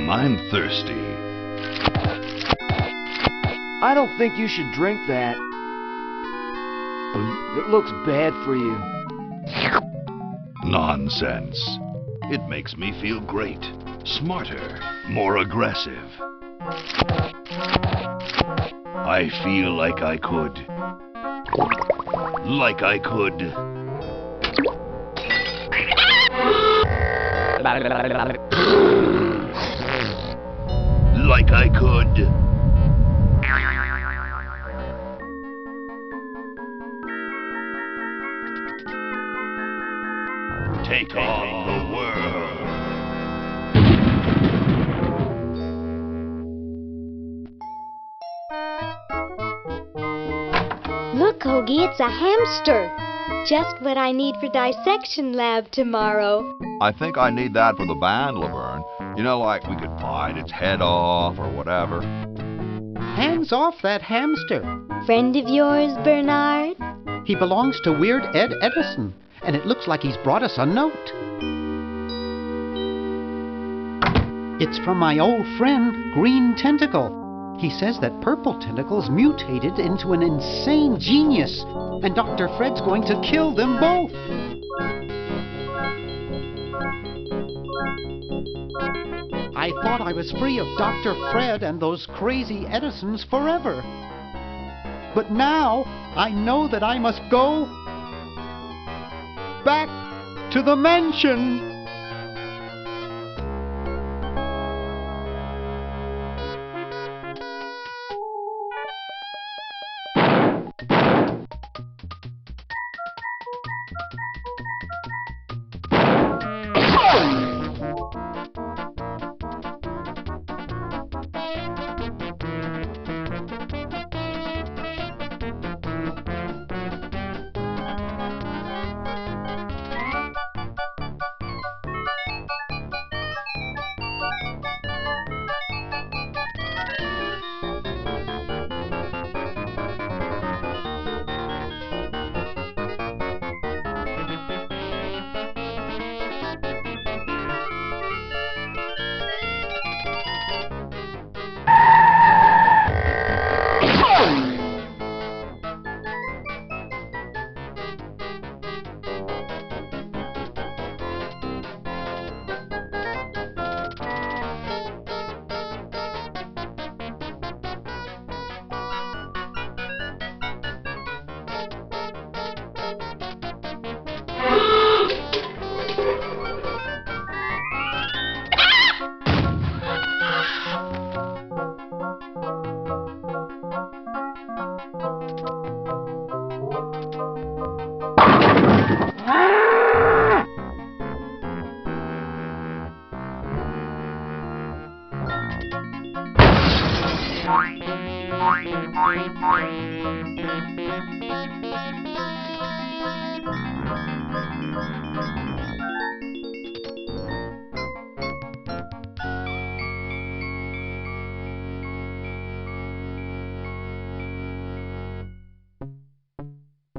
I'm thirsty. I don't think you should drink that. It looks bad for you. Nonsense. It makes me feel great. Smarter, more aggressive. I feel like I could. Like I could. Like I could. Take on the world. Look, Hoagie, it's a hamster. Just what I need for dissection lab tomorrow. I think I need that for the band, Laverne. You know, like we could bite its head off or whatever. Hands off that hamster. Friend of yours, Bernard? He belongs to Weird Ed Edison, and it looks like he's brought us a note. It's from my old friend, Green Tentacle. He says that Purple Tentacle's mutated into an insane genius, and Dr. Fred's going to kill them both. I thought I was free of Dr. Fred and those crazy Edisons forever. But now I know that I must go back to the mansion.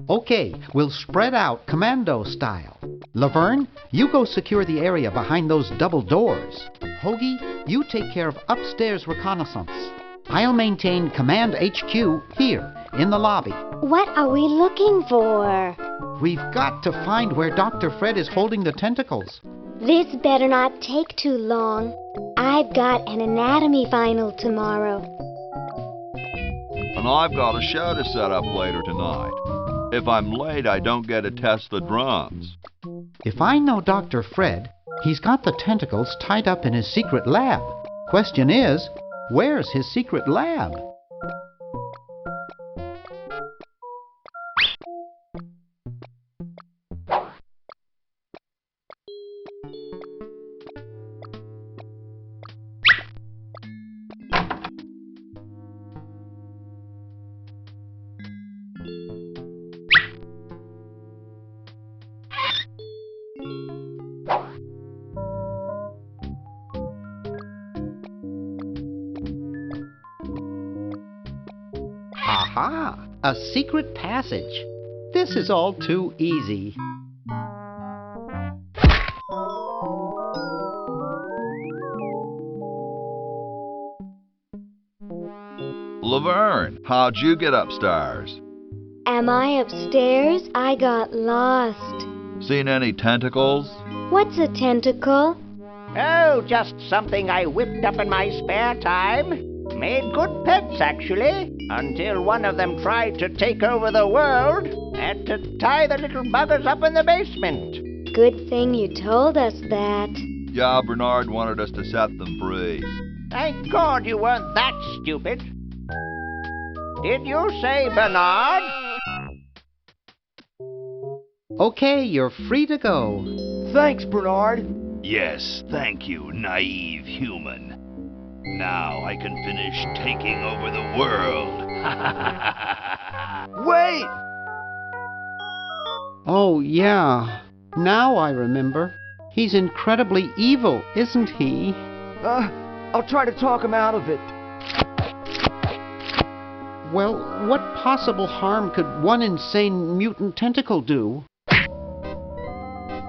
Okay, we'll spread out commando style. Laverne, you go secure the area behind those double doors. Hoagie, you take care of upstairs reconnaissance. I'll maintain Command HQ here, in the lobby. What are we looking for? We've got to find where Dr. Fred is holding the tentacles. This better not take too long. I've got an anatomy final tomorrow. And I've got a show to set up later tonight. If I'm late, I don't get to test the drums. If I know Dr. Fred, he's got the tentacles tied up in his secret lab. Question is, where's his secret lab? Aha! A secret passage. This is all too easy. Laverne, how'd you get upstairs? Am I upstairs? I got lost. Seen any tentacles? What's a tentacle? Oh, just something I whipped up in my spare time. Made good pets, actually, until one of them tried to take over the world. Had to tie the little buggers up in the basement. Good thing you told us that. Yeah, Bernard wanted us to set them free. Thank God you weren't that stupid. Did you say Bernard? Okay, you're free to go. Thanks, Bernard. Yes, thank you, naive human. Now I can finish taking over the world. Wait! Oh, yeah. Now I remember. He's incredibly evil, isn't he? I'll try to talk him out of it. Well, what possible harm could one insane mutant tentacle do?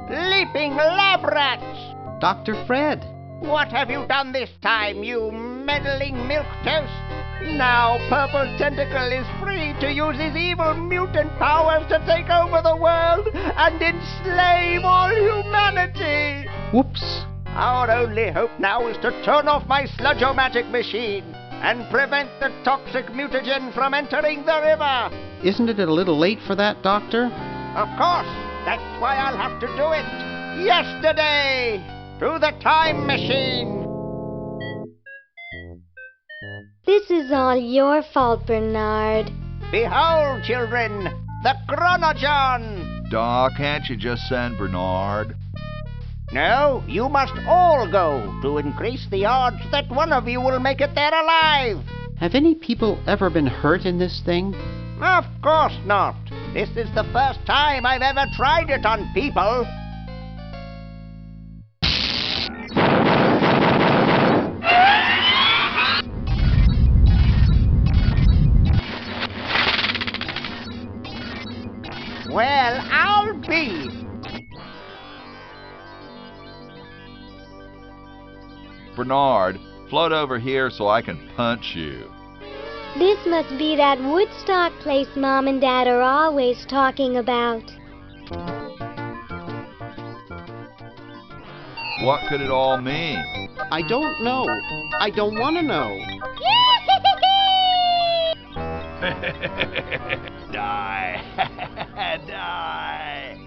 Leaping lab rats! Dr. Fred. What have you done this time, you meddling milquetoast? Now Purple Tentacle is free to use his evil mutant powers to take over the world and enslave all humanity! Whoops. Our only hope now is to turn off my sludge-o-magic machine and prevent the toxic mutagen from entering the river. Isn't it a little late for that, Doctor? Of course, that's why I'll have to do it yesterday through the time machine. This is all your fault, Bernard. Behold, children, the chron-o-john. Doc, can't you just send Bernard? No, you must all go to increase the odds that one of you will make it there alive. Have any people ever been hurt in this thing? Of course not. This is the first time I've ever tried it on people. Well, I'll be. Bernard, float over here so I can punch you. This must be that Woodstock place Mom and Dad are always talking about. What could it all mean? I don't know. I don't want to know. Die. Die.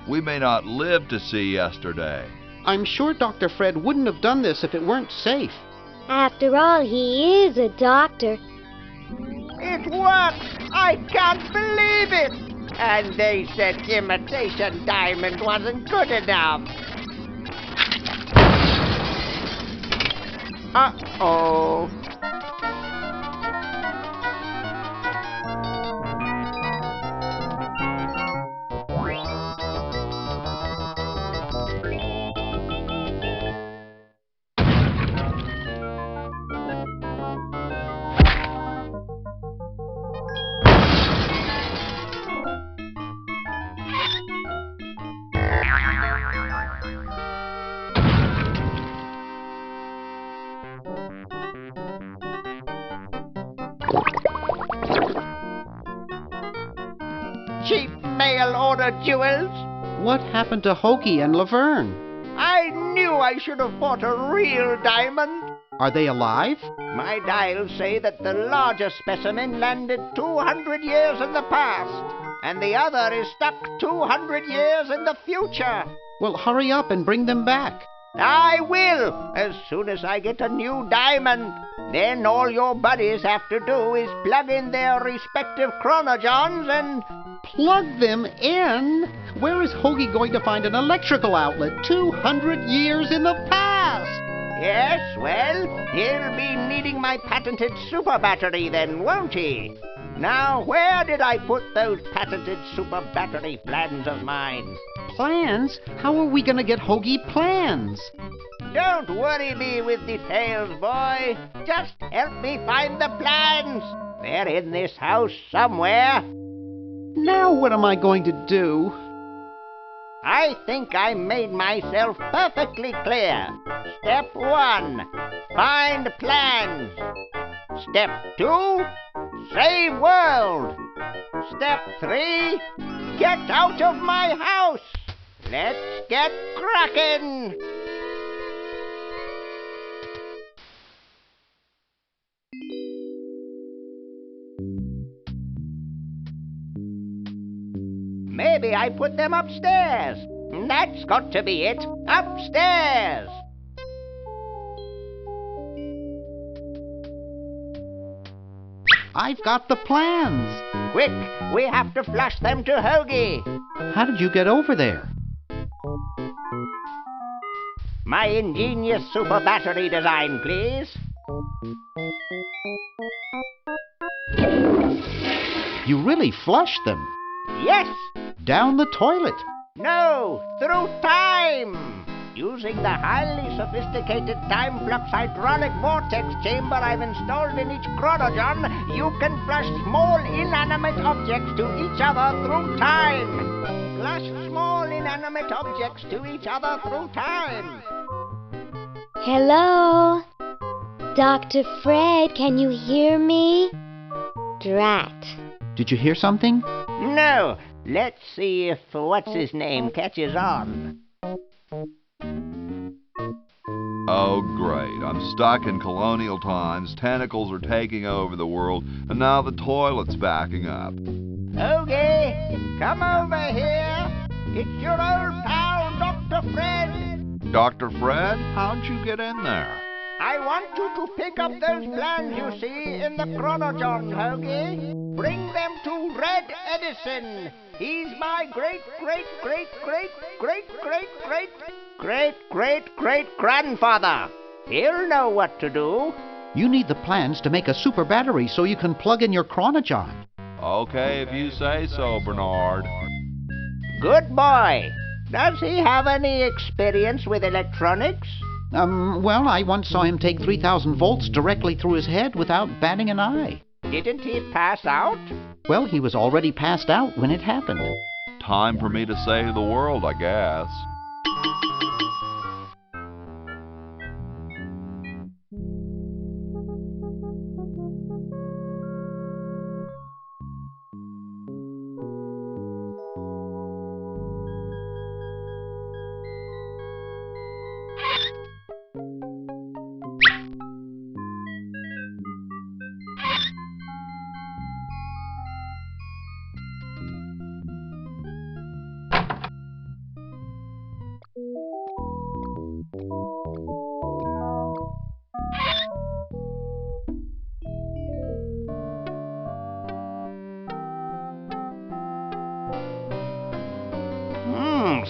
We may not live to see yesterday. I'm sure Dr. Fred wouldn't have done this if it weren't safe. After all, he is a doctor. It works! I can't believe it! And they said imitation diamond wasn't good enough. Uh-oh. Cheap mail-order jewels. What happened to Hoagie and Laverne? I knew I should have bought a real diamond. Are they alive? My dials say that the larger specimen landed 200 years in the past, and the other is stuck 200 years in the future. Well, hurry up and bring them back. I will, as soon as I get a new diamond. Then all your buddies have to do is plug in their respective chron-o-johns and... Plug them in? Where is Hoagie going to find an electrical outlet 200 years in the past? Yes, well, he'll be needing my patented super battery then, won't he? Now, where did I put those patented super battery plans of mine? Plans? How are we going to get Hoagie plans? Don't worry me with details, boy. Just help me find the plans. They're in this house somewhere. Now what am I going to do? I think I made myself perfectly clear. Step 1. Find plans. Step 2, save world. Step 3, get out of my house. Let's get cracking. Maybe I put them upstairs. That's got to be it. Upstairs. I've got the plans. Quick, we have to flush them to Hoagie. How did you get over there? My ingenious super battery design, please. You really flushed them. Yes. Down the toilet. No, through time. Using the highly sophisticated time flux hydraulic vortex chamber I've installed in each chron-o-john, you can flush small inanimate objects to each other through time. Flush small inanimate objects to each other through time. Hello? Dr. Fred, can you hear me? Drat. Did you hear something? No. Let's see if what's-his-name catches on. Oh, great. I'm stuck in colonial times, tentacles are taking over the world, and now the toilet's backing up. Hoagie, come over here. It's your old pal, Dr. Fred. Dr. Fred, how'd you get in there? I want you to pick up those plans you see in the chron-o-john, Hoagie. Bring them to Red Edison. He's my great-great-great-great-great-great-great-great-grandfather. He'll know what to do. You need the plans to make a super battery so you can plug in your chron-o-john. Okay, if you say so, Bernard. Good boy. Does he have any experience with electronics? Well, I once saw him take 3,000 volts directly through his head without batting an eye. Didn't he pass out? Well, he was already passed out when it happened. Time for me to save the world, I guess.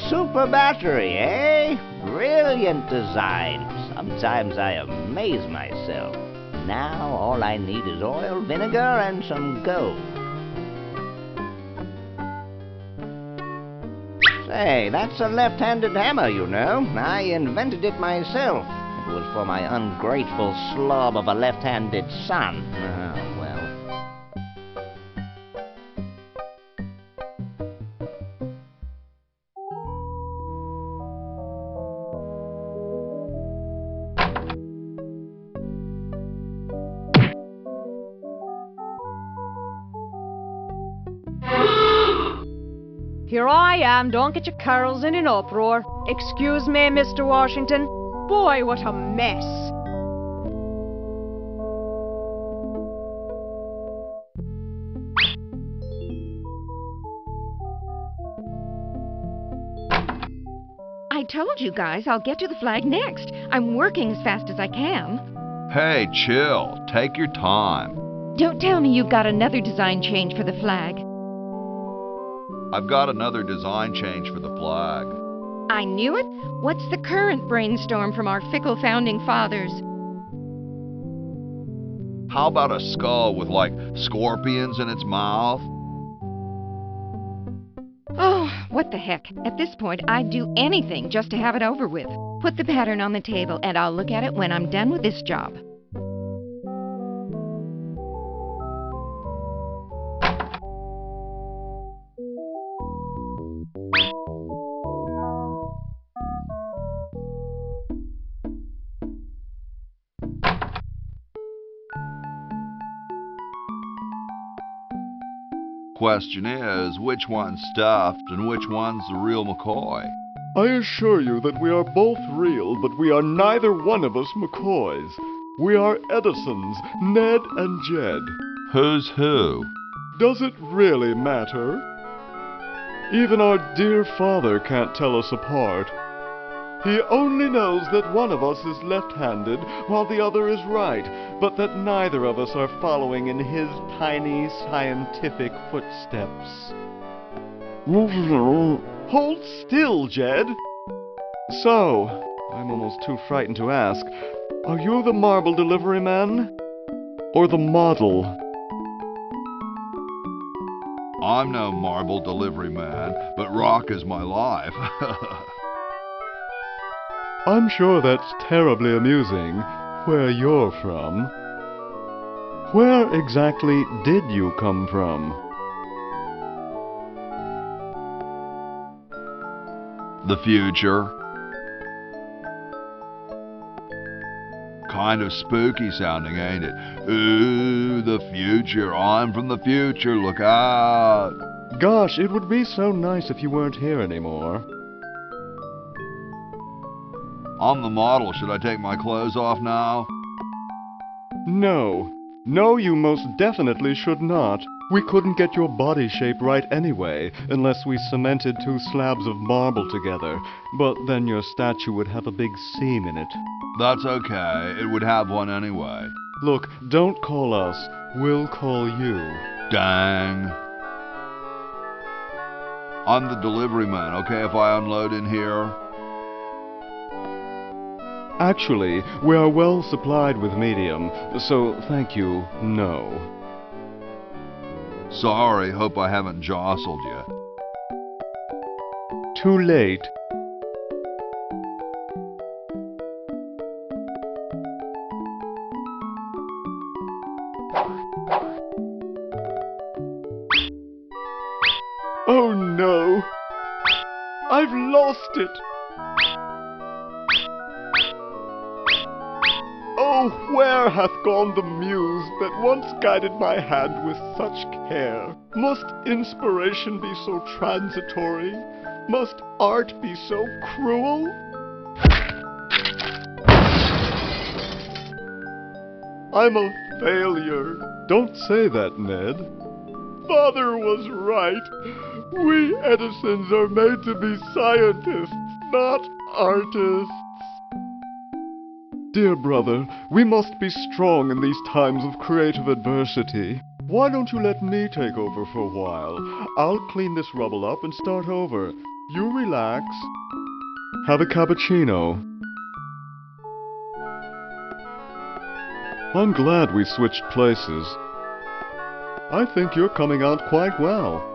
Super battery, eh? Brilliant design. Sometimes I amaze myself. Now all I need is oil, vinegar, and some gold. Say, that's a left-handed hammer, you know. I invented it myself. It was for my ungrateful slob of a left-handed son. Oh, well. Here I am, don't get your curls in an uproar. Excuse me, Mr. Washington. Boy, what a mess. I told you guys I'll get to the flag next. I'm working as fast as I can. Hey, chill. Take your time. Don't tell me you've got another design change for the flag. I've got another design change for the flag. I knew it. What's the current brainstorm from our fickle founding fathers? How about a skull with, like, scorpions in its mouth? Oh, what the heck. At this point, I'd do anything just to have it over with. Put the pattern on the table, and I'll look at it when I'm done with this job. Question is, which one's stuffed and which one's the real McCoy? I assure you that we are both real, but we are neither one of us McCoys. We are Edisons, Ned and Jed. Who's who? Does it really matter? Even our dear father can't tell us apart. He only knows that one of us is left-handed while the other is right, but that neither of us are following in his tiny scientific footsteps. Hold still, Jed. So, I'm almost too frightened to ask, are you the marble delivery man? Or the model? I'm no marble delivery man, but rock is my life. I'm sure that's terribly amusing, where you're from. Where exactly did you come from? The future. Kind of spooky sounding, ain't it? Ooh, the future. I'm from the future. Look out. Gosh, it would be so nice if you weren't here anymore. I'm the model. Should I take my clothes off now? No. No, you most definitely should not. We couldn't get your body shape right anyway, unless we cemented 2 slabs of marble together. But then your statue would have a big seam in it. That's okay. It would have one anyway. Look, don't call us. We'll call you. Dang. I'm the delivery man, okay, if I unload in here? Actually, we are well supplied with medium, so thank you, no. Sorry, hope I haven't jostled you. Too late. Oh no! I've lost it! Oh, where hath gone the muse that once guided my hand with such care? Must inspiration be so transitory? Must art be so cruel? I'm a failure. Don't say that, Ned. Father was right. We Edisons are made to be scientists, not artists. Dear brother, we must be strong in these times of creative adversity. Why don't you let me take over for a while? I'll clean this rubble up and start over. You relax. Have a cappuccino. I'm glad we switched places. I think you're coming out quite well.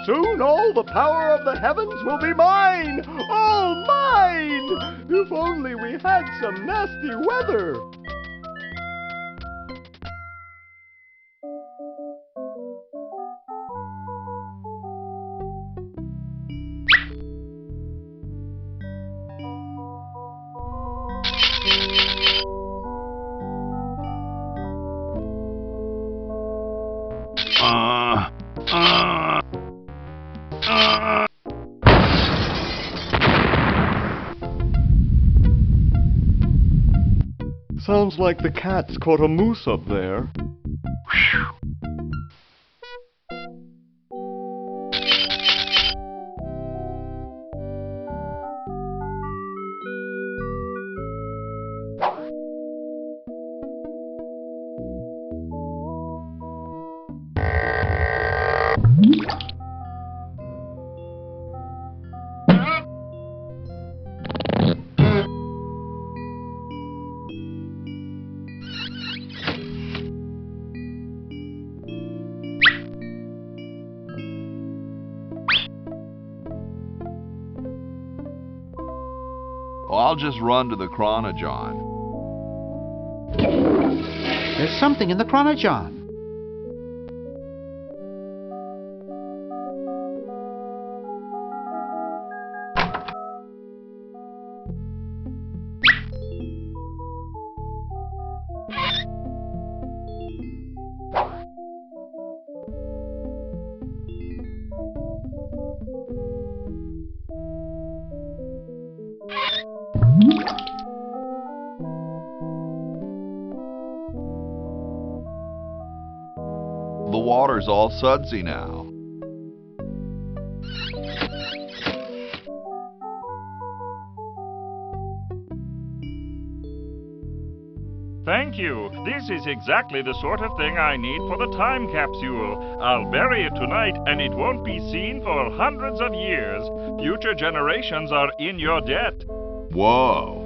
Soon all the power of the heavens will be mine! All mine! If only we had some nasty weather! Sounds like the cat's caught a moose up there. Well, I'll just run to the chron-o-john. There's something in the chron-o-john. water's all sudsy now. Thank you. This is exactly the sort of thing I need for the time capsule. I'll bury it tonight, and it won't be seen for hundreds of years. Future generations are in your debt. Whoa.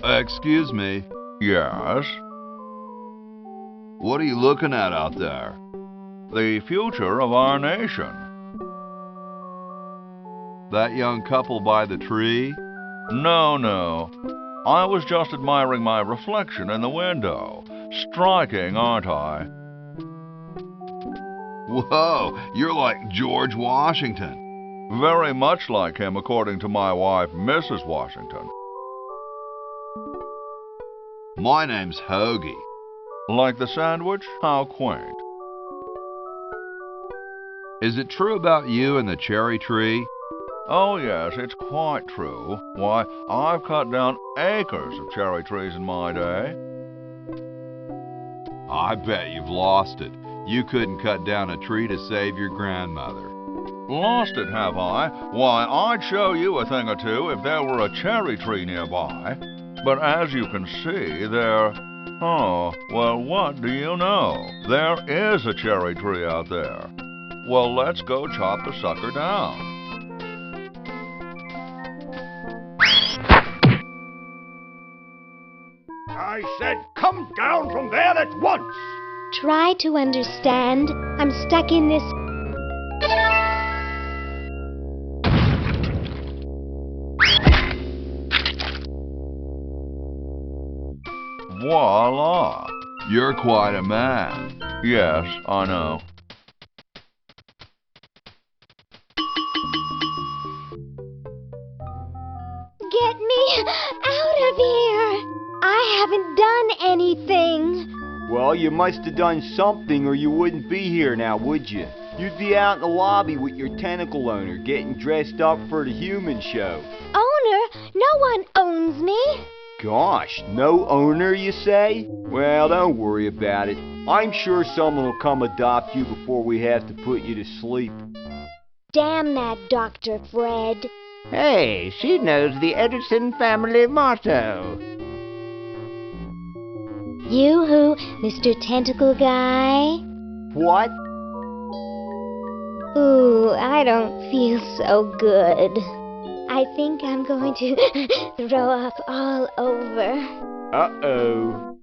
Excuse me. Yes? What are you looking at out there? The future of our nation. That young couple by the tree? No. I was just admiring my reflection in the window. Striking, aren't I? Whoa, you're like George Washington. Very much like him, according to my wife, Mrs. Washington. My name's Hoagie. Like the sandwich? How quaint. Is it true about you and the cherry tree? Oh, yes, it's quite true. Why, I've cut down acres of cherry trees in my day. I bet you've lost it. You couldn't cut down a tree to save your grandmother. Lost it, have I? Why, I'd show you a thing or two if there were a cherry tree nearby. But as you can see, Oh, well, what do you know? There is a cherry tree out there. Well, let's go chop the sucker down. I said come down from there at once! Try to understand. I'm stuck in this. Voila! You're quite a man. Yes, I know. Get me out of here! I haven't done anything. Well, you must have done something or you wouldn't be here now, would you? You'd be out in the lobby with your tentacle owner getting dressed up for the human show. Owner? No one owns me. Gosh, no owner, you say? Well, don't worry about it. I'm sure someone will come adopt you before we have to put you to sleep. Damn that Dr. Fred. Hey, she knows the Edison family motto. Yoo-hoo, Mr. Tentacle Guy. What? Ooh, I don't feel so good. I think I'm going to throw up all over. Uh-oh.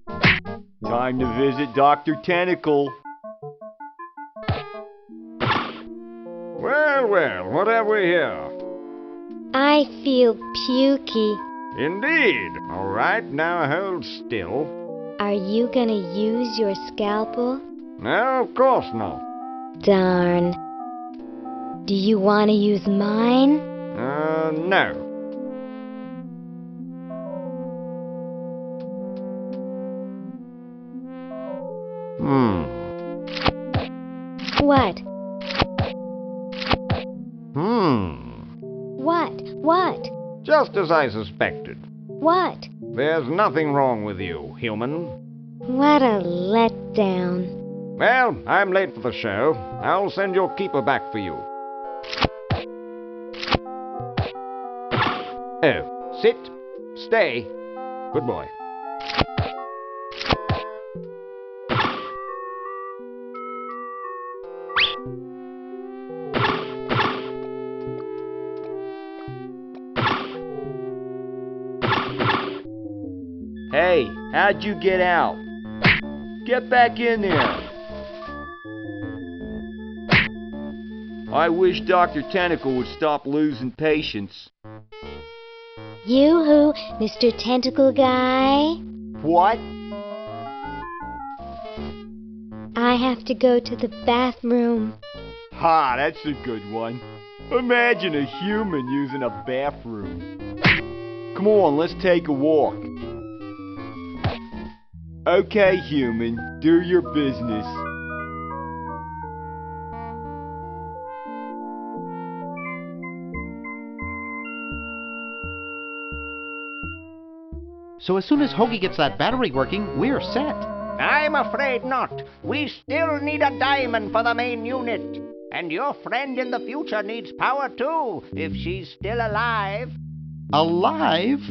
Time to visit Dr. Tentacle. Well, what have we here? I feel pukey. Indeed. All right, now hold still. Are you gonna use your scalpel? No, of course not. Darn. Do you want to use mine? No. What? What? Just as I suspected. What? There's nothing wrong with you, human. What a letdown. Well, I'm late for the show. I'll send your keeper back for you. Oh, sit, stay. Good boy. Hey, how'd you get out? Get back in there. I wish Dr. Tentacle would stop losing patience. Yoo-hoo, Mr. Tentacle Guy. What? I have to go to the bathroom. Ha, that's a good one. Imagine a human using a bathroom. Come on, let's take a walk. Okay, human, do your business. So as soon as Hoagie gets that battery working, we're set. I'm afraid not. We still need a diamond for the main unit. And your friend in the future needs power too, if she's still alive. Alive?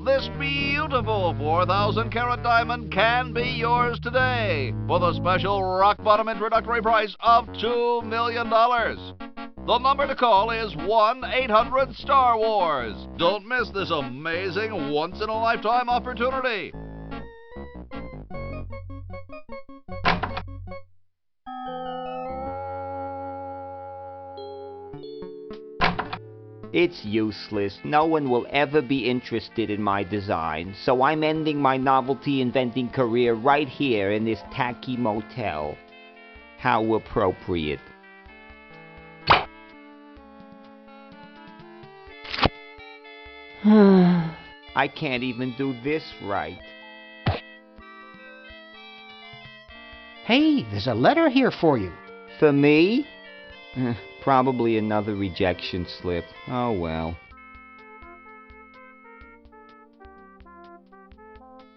This beautiful 4,000-carat diamond can be yours today for the special rock-bottom introductory price of $2 million. The number to call is 1-800-STAR WARS. Don't miss this amazing once-in-a-lifetime opportunity. It's useless. No one will ever be interested in my design, so I'm ending my novelty inventing career right here in this tacky motel. How appropriate. I can't even do this right. Hey, there's a letter here for you. For me? Probably another rejection slip. Oh well.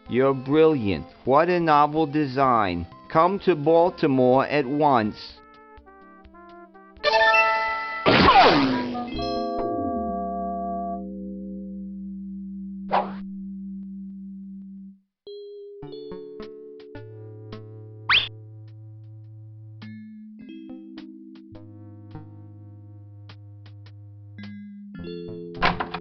You're brilliant. What a novel design. Come to Baltimore at once.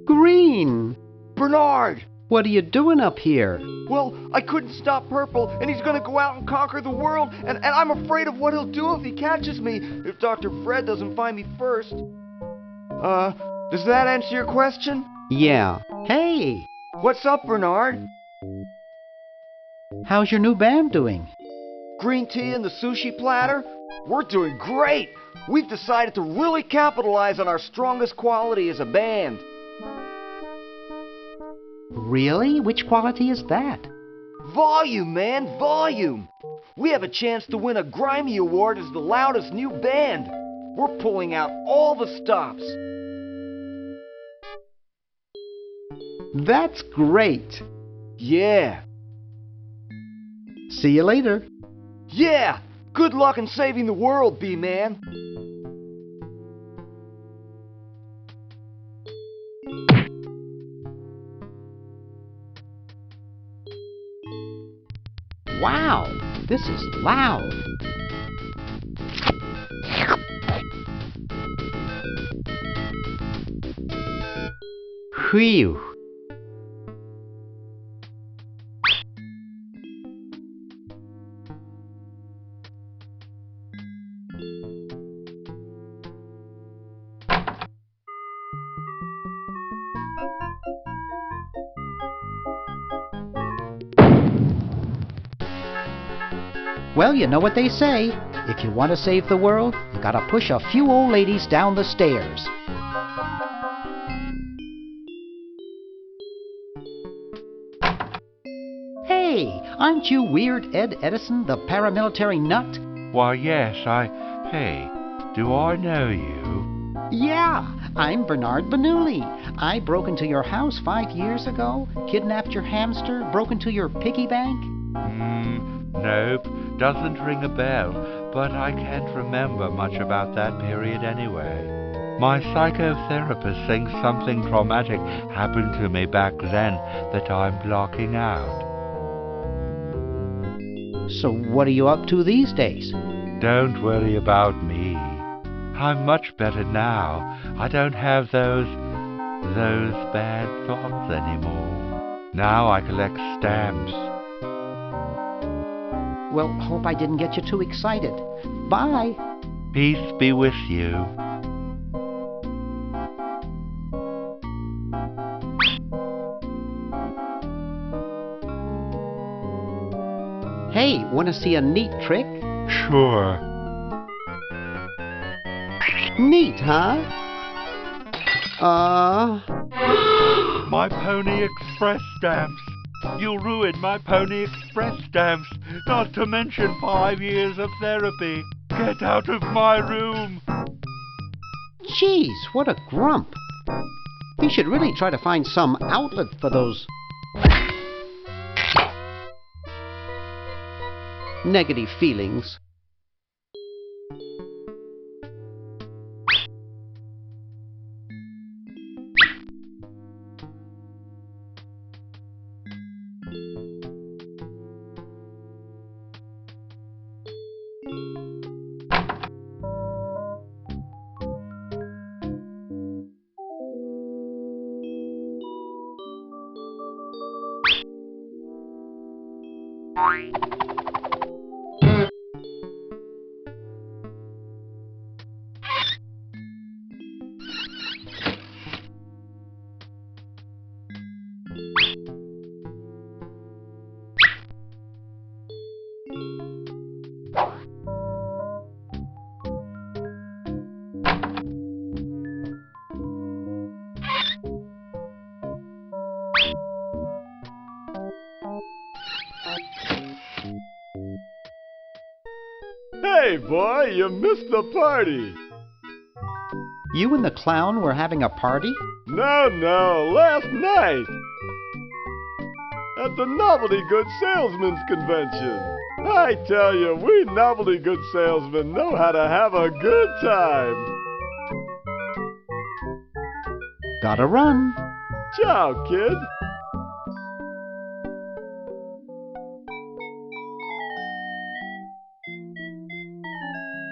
Green! Bernard! What are you doing up here? Well, I couldn't stop Purple, and he's gonna go out and conquer the world, and I'm afraid of what he'll do if he catches me, if Dr. Fred doesn't find me first. Does that answer your question? Yeah. Hey! What's up, Bernard? How's your new band doing? Green tea and the sushi platter? We're doing great! We've decided to really capitalize on our strongest quality as a band. Really? Which quality is that? Volume, man, volume! We have a chance to win a Grimey Award as the loudest new band. We're pulling out all the stops. That's great. Yeah. See you later. Yeah! Good luck in saving the world, B-Man. Wow, this is loud. Whew. Well, you know what they say. If you want to save the world, you gotta push a few old ladies down the stairs. Hey, aren't you Weird Ed Edison, the paramilitary nut? Why, yes, Hey, do I know you? Yeah, I'm Bernard Bernoulli. I broke into your house 5 years ago, kidnapped your hamster, broke into your piggy bank. Nope. doesn't ring a bell, but I can't remember much about that period anyway. My psychotherapist thinks something traumatic happened to me back then that I'm blocking out. So what are you up to these days? Don't worry about me. I'm much better now. I don't have those bad thoughts anymore. Now I collect stamps. Well, hope I didn't get you too excited. Bye. Peace be with you. Hey, want to see a neat trick? Sure. Neat, huh? My Pony Express stamps. You ruined my Pony Express stamps, not to mention 5 years of therapy. Get out of my room. Jeez, what a grump. He should really try to find some outlet for those negative feelings. Hey, boy, you missed the party. You and the clown were having a party? No, last night. At the Novelty Goods Salesmen's Convention. I tell you, we novelty goods salesmen know how to have a good time. Gotta run. Ciao, kid.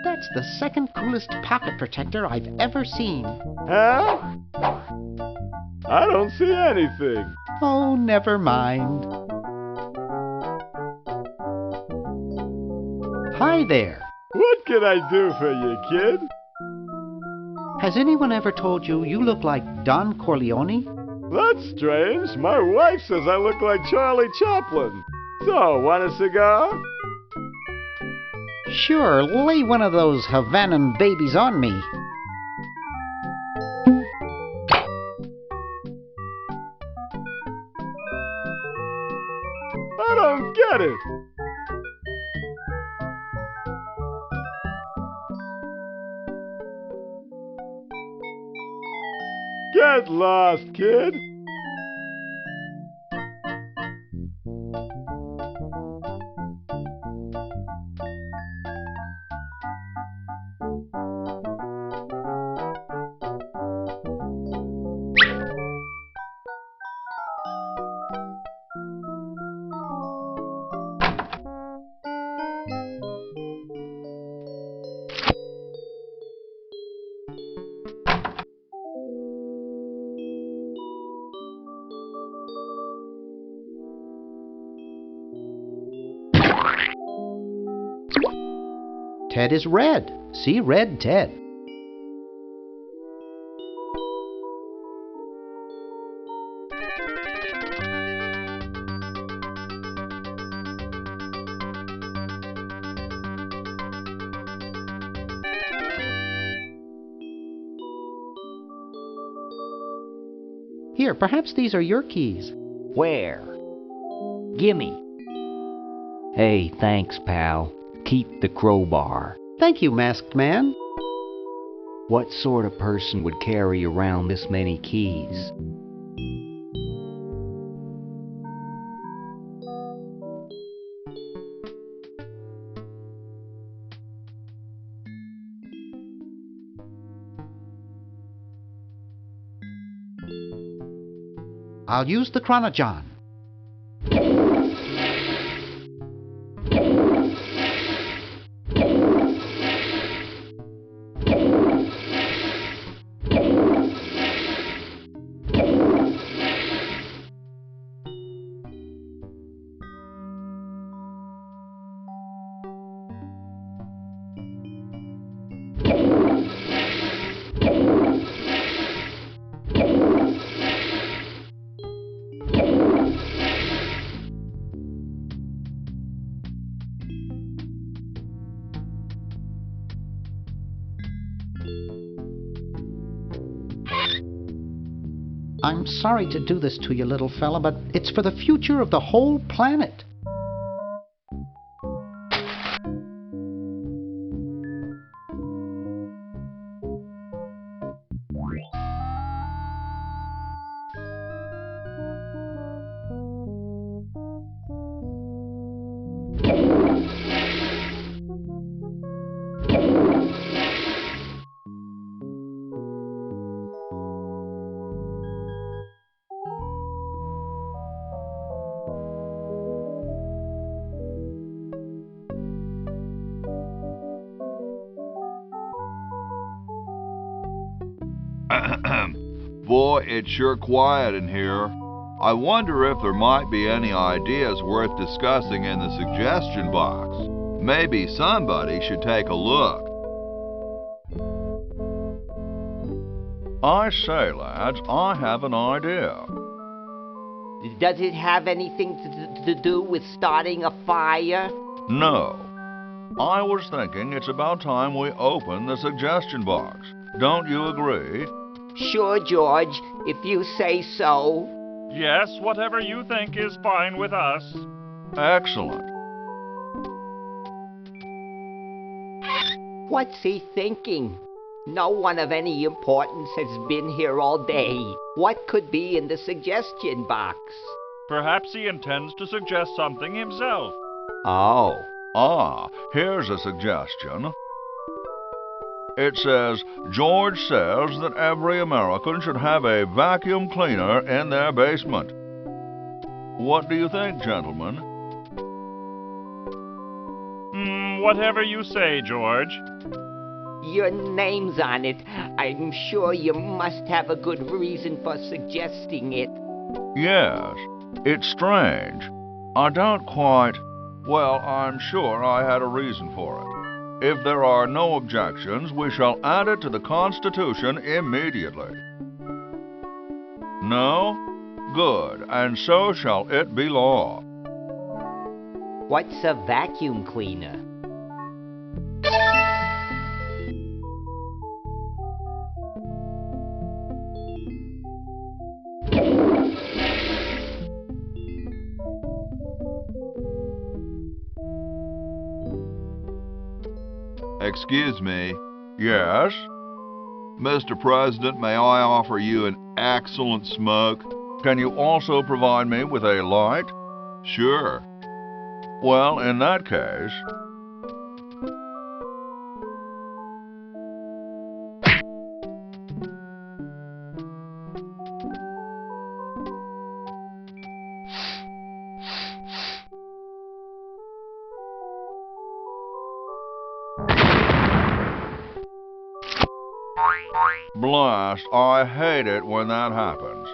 That's the second coolest pocket protector I've ever seen. Huh? I don't see anything. Oh, never mind. Hi there. What can I do for you, kid? Has anyone ever told you you look like Don Corleone? That's strange. My wife says I look like Charlie Chaplin. So, want a cigar? Sure, lay one of those Havanan babies on me. I don't get it. Get lost, kid. Ted is red. See red Ted. Here, perhaps these are your keys. Where? Gimme. Hey, thanks, pal. Keep the crowbar. Thank you, masked man. What sort of person would carry around this many keys? I'll use the chron-o-john. I'm sorry to do this to you, little fella, but it's for the future of the whole planet. Boy, it's sure quiet in here. I wonder if there might be any ideas worth discussing in the suggestion box. Maybe somebody should take a look. I say, lads, I have an idea. Does it have anything to do with starting a fire? No. I was thinking it's about time we open the suggestion box. Don't you agree? Sure, George, if you say so. Yes, whatever you think is fine with us. Excellent. What's he thinking? No one of any importance has been here all day. What could be in the suggestion box? Perhaps he intends to suggest something himself. Oh. Here's a suggestion. It says, George says that every American should have a vacuum cleaner in their basement. What do you think, gentlemen? Whatever you say, George. Your name's on it. I'm sure you must have a good reason for suggesting it. Yes, it's strange. I don't quite... Well, I'm sure I had a reason for it. If there are no objections, we shall add it to the Constitution immediately. No? Good, and so shall it be law. What's a vacuum cleaner? Excuse me. Yes? Mr. President, may I offer you an excellent smoke? Can you also provide me with a light? Sure. Well, in that case... Blast, I hate it when that happens.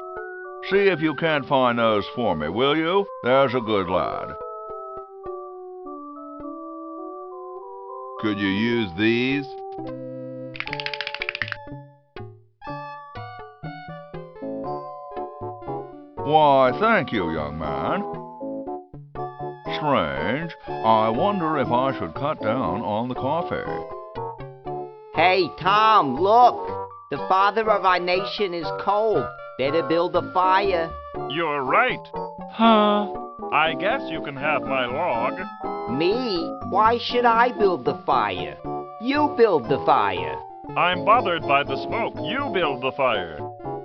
See if you can't find those for me, will you? There's a good lad. Could you use these? Why, thank you, young man. Strange. I wonder if I should cut down on the coffee. Hey, Tom, look! The father of our nation is cold. Better build a fire. You're right. Huh? I guess you can have my log. Me? Why should I build the fire? You build the fire. I'm bothered by the smoke. You build the fire.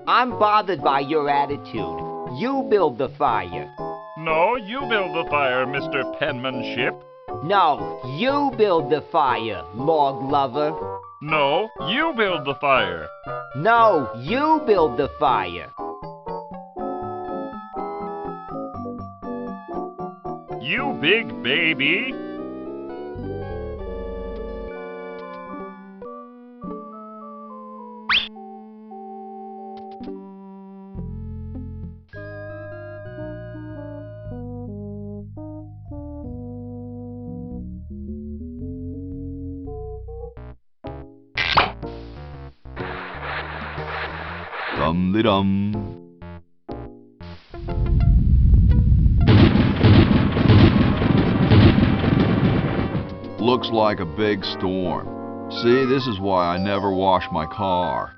I'm bothered by your attitude. You build the fire. No, you build the fire, Mr. Penmanship. No, you build the fire, log lover. No, you build the fire. No, you build the fire. You big baby! Dum-de-dum. Looks like a big storm. See, this is why I never wash my car.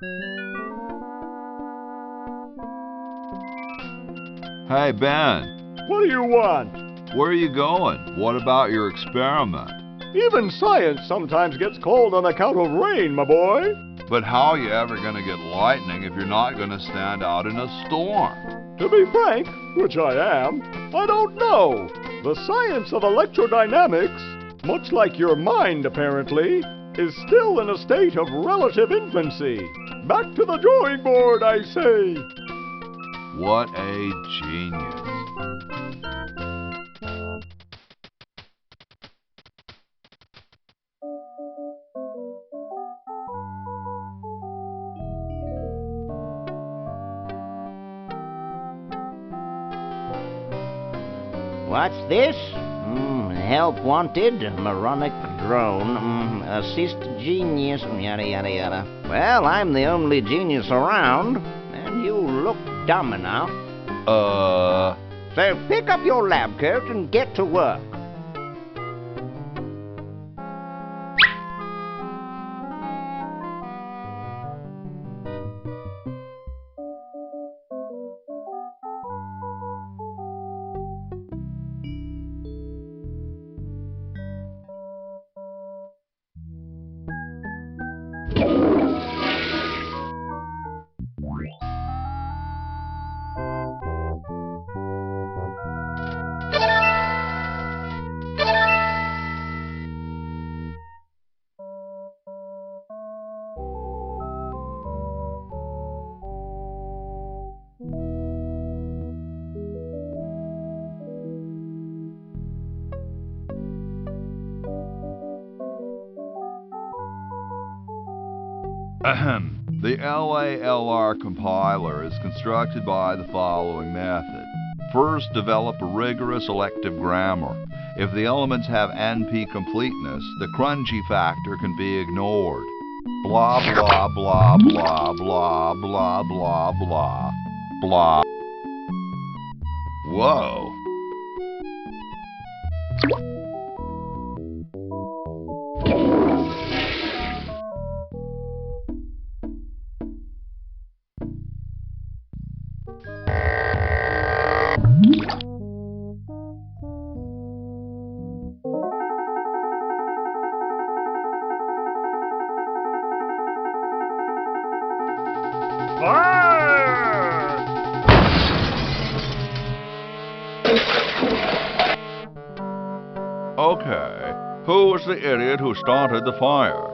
Hey, Ben. What do you want? Where are you going? What about your experiment? Even science sometimes gets cold on account of rain, my boy. But how are you ever going to get lightning if you're not going to stand out in a storm? To be frank, which I am, I don't know. The science of electrodynamics, much like your mind apparently, is still in a state of relative infancy. Back to the drawing board, I say. What a genius. What's this? Help wanted, moronic drone, assist genius, yada yada yada. Well, I'm the only genius around, and you look dumb enough. So pick up your lab coat and get to work. The LALR compiler is constructed by the following method. First, develop a rigorous elective grammar. If the elements have NP completeness, the crunchy factor can be ignored. Blah, blah, blah, blah, blah, blah, blah, blah, blah. Whoa. Okay, who was the idiot who started the fire?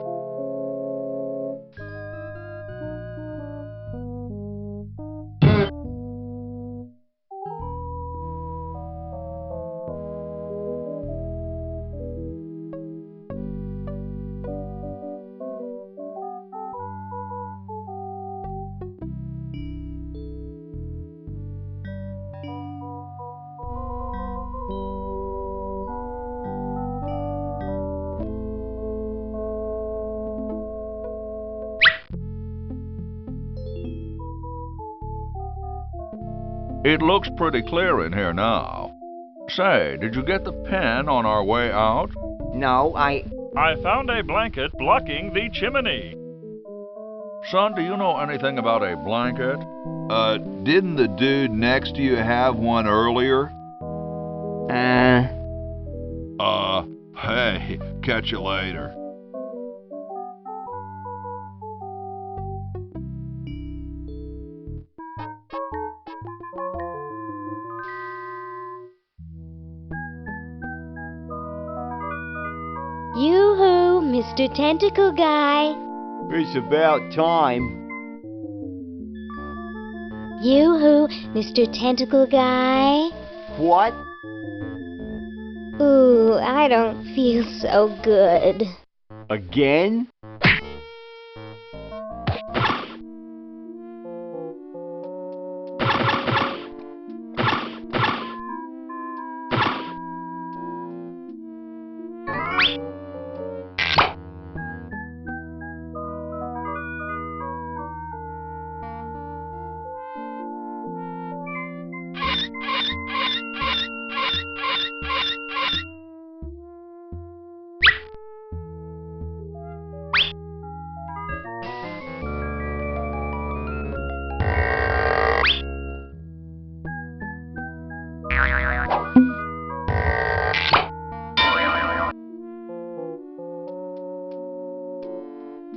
It looks pretty clear in here now. Say, did you get the pen on our way out? No, I found a blanket blocking the chimney. Son, do you know anything about a blanket? Didn't the dude next to you have one earlier? Hey, catch you later. Yoo-hoo, Mr. Tentacle Guy. It's about time. Yoo-hoo, Mr. Tentacle Guy. What? Ooh, I don't feel so good. Again?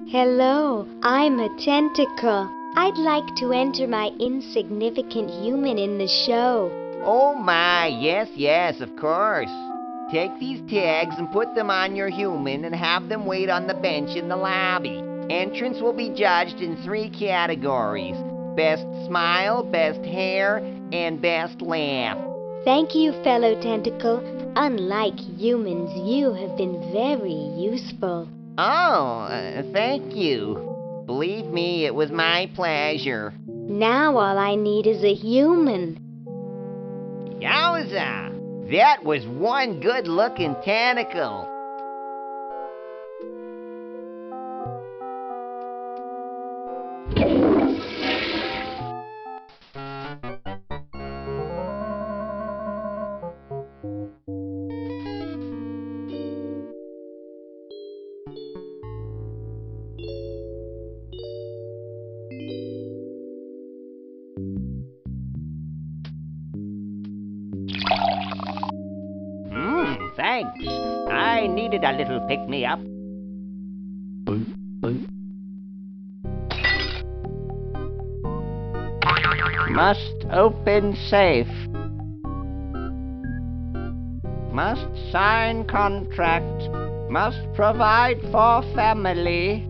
Hello, I'm a tentacle. I'd like to enter my insignificant human in the show. Oh my, yes, of course. Take these tags and put them on your human and have them wait on the bench in the lobby. Entrance will be judged in 3 categories: best smile, best hair, and best laugh. Thank you, fellow tentacle. Unlike humans, you have been very useful. Oh, thank you. Believe me, it was my pleasure. Now all I need is a human. Yowza! That was one good-looking tentacle. Thanks. I needed a little pick-me-up. Must open safe. Must sign contract. Must provide for family.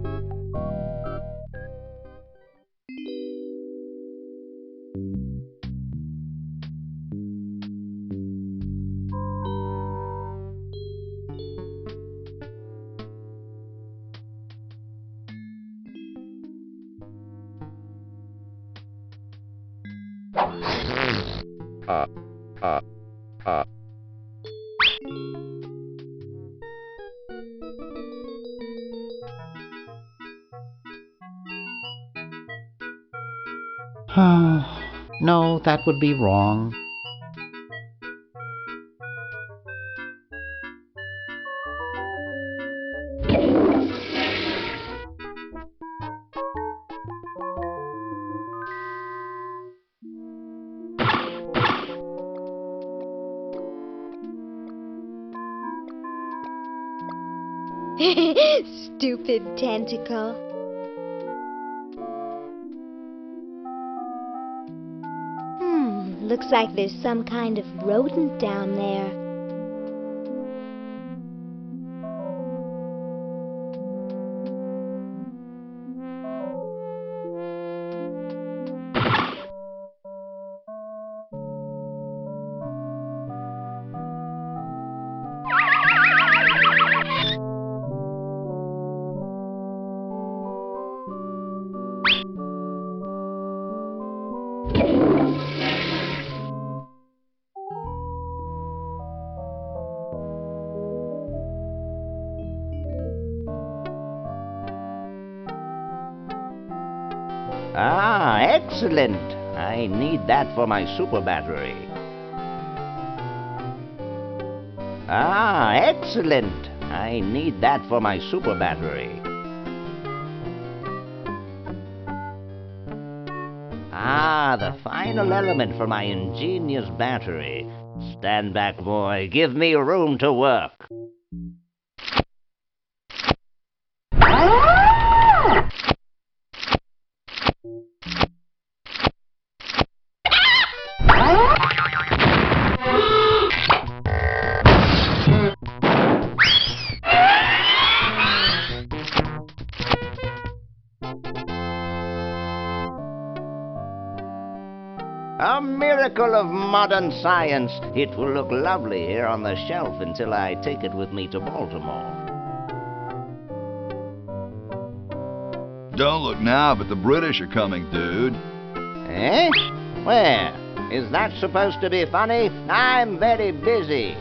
No, that would be wrong. Stupid tentacle. Looks like there's some kind of rodent down there. Ah, excellent. I need that for my super battery. Ah, excellent. I need that for my super battery. Ah, the final element for my ingenious battery. Stand back, boy. Give me room to work. miracle of modern science. It will look lovely here on the shelf until I take it with me to Baltimore. Don't look now, but the British are coming, dude. Eh? Where? Is that supposed to be funny? I'm very busy.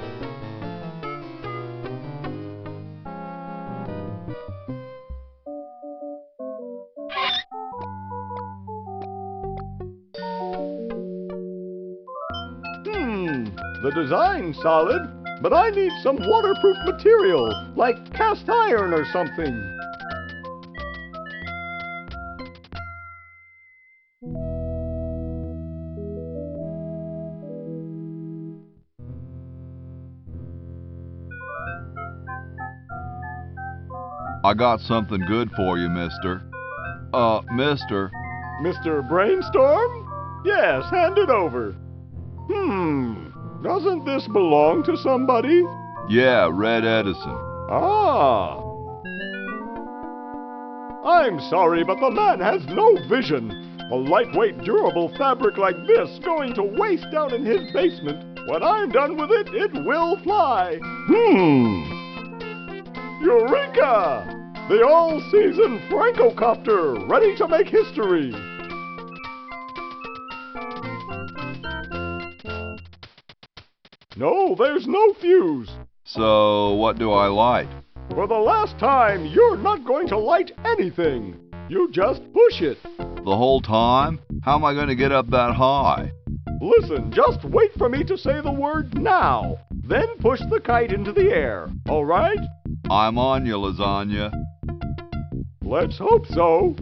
The design's solid, but I need some waterproof material, like cast iron or something. I got something good for you, mister. Mister. Mr. Brainstorm? Yes, hand it over. Doesn't this belong to somebody? Yeah, Red Edison. Ah. I'm sorry, but the man has no vision. A lightweight, durable fabric like this going to waste down in his basement. When I'm done with it, it will fly. Eureka! The all-season Francocopter, ready to make history. No, there's no fuse. So, what do I light? For the last time, you're not going to light anything. You just push it. The whole time? How am I going to get up that high? Listen, just wait for me to say the word now. Then push the kite into the air, all right? I'm on you, lasagna. Let's hope so.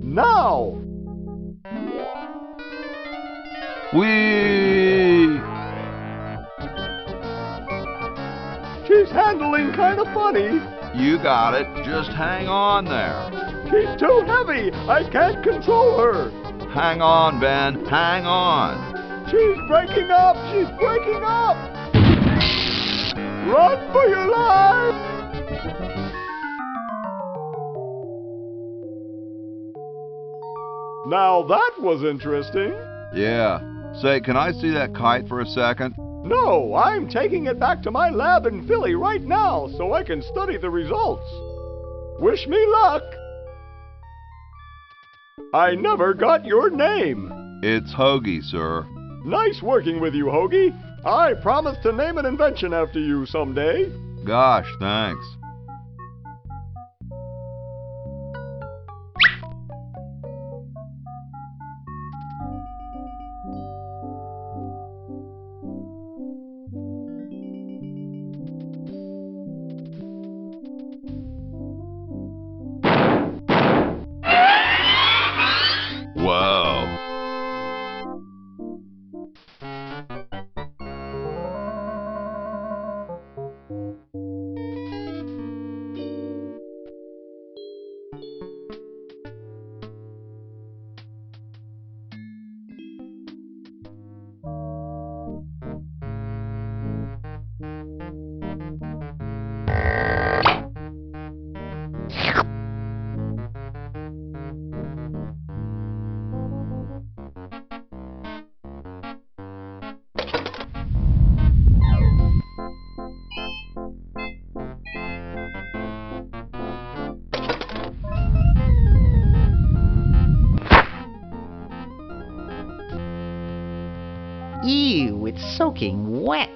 Now! Whee! She's handling kind of funny. You got it. Just hang on there. She's too heavy. I can't control her. Hang on, Ben. Hang on. She's breaking up. She's breaking up. Run for your life. Now that was interesting. Yeah. Say, can I see that kite for a second? No, I'm taking it back to my lab in Philly right now so I can study the results. Wish me luck. I never got your name. It's Hoagie, sir. Nice working with you, Hoagie. I promise to name an invention after you someday. Gosh, thanks. Whoa. Ew, it's soaking wet.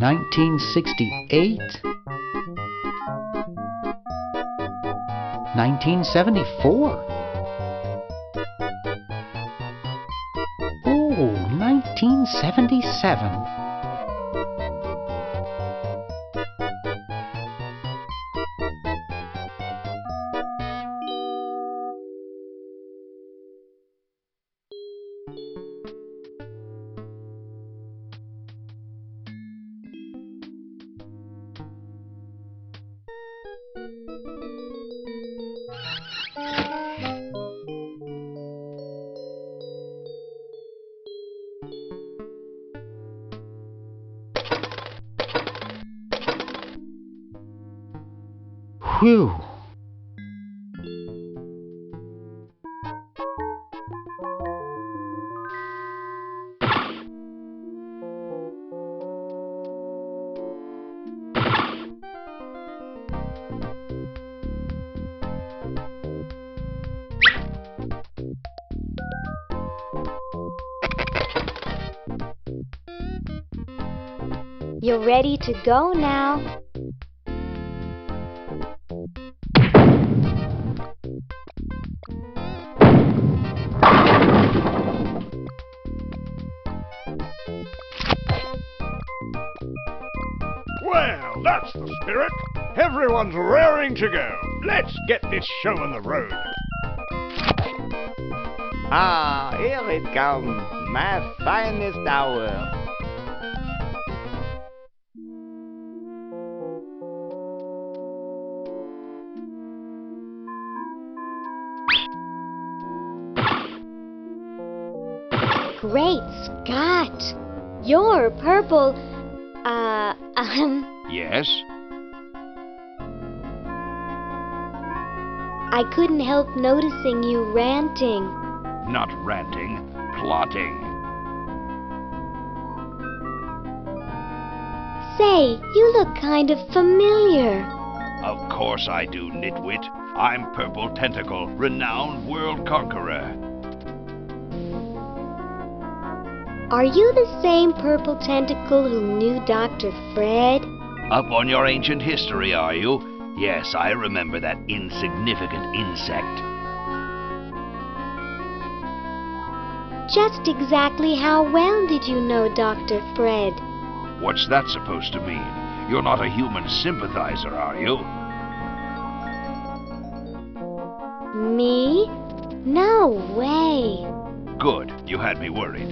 1968? 1974? Oh, 1977. Whew. You're ready to go now. Well, that's the spirit. Everyone's raring to go. Let's get this show on the road. Ah, here it comes, my finest hour. Great Scott! You're purple. Yes? I couldn't help noticing you ranting. Not ranting, plotting. Say, you look kind of familiar. Of course I do, nitwit. I'm Purple Tentacle, renowned world conqueror. Are you the same Purple Tentacle who knew Dr. Fred? Up on your ancient history, are you? Yes, I remember that insignificant insect. Just exactly how well did you know Dr. Fred? What's that supposed to mean? You're not a human sympathizer, are you? Me? No way. Good, you had me worried.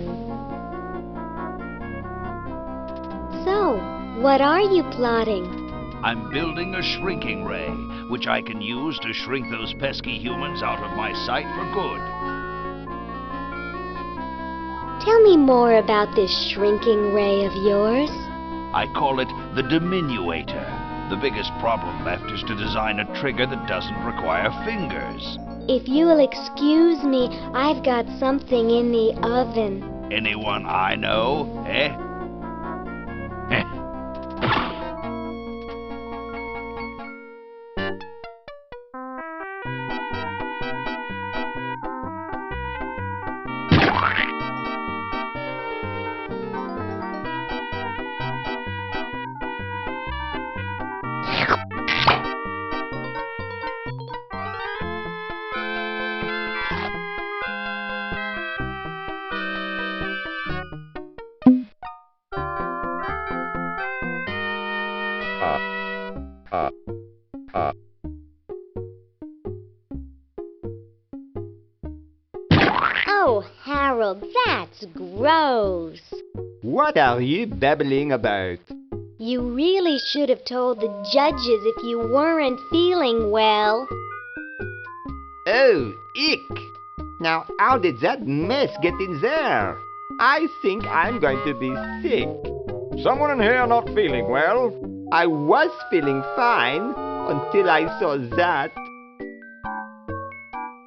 So, what are you plotting? I'm building a shrinking ray, which I can use to shrink those pesky humans out of my sight for good. Tell me more about this shrinking ray of yours. I call it the diminuator. The biggest problem left is to design a trigger that doesn't require fingers. If you will excuse me, I've got something in the oven. Anyone I know, eh? Oh, Harold, that's gross. What are you babbling about? You really should have told the judges if you weren't feeling well. Oh, ick! Now, how did that mess get in there? I think I'm going to be sick. Someone in here not feeling well? I was feeling fine until I saw that.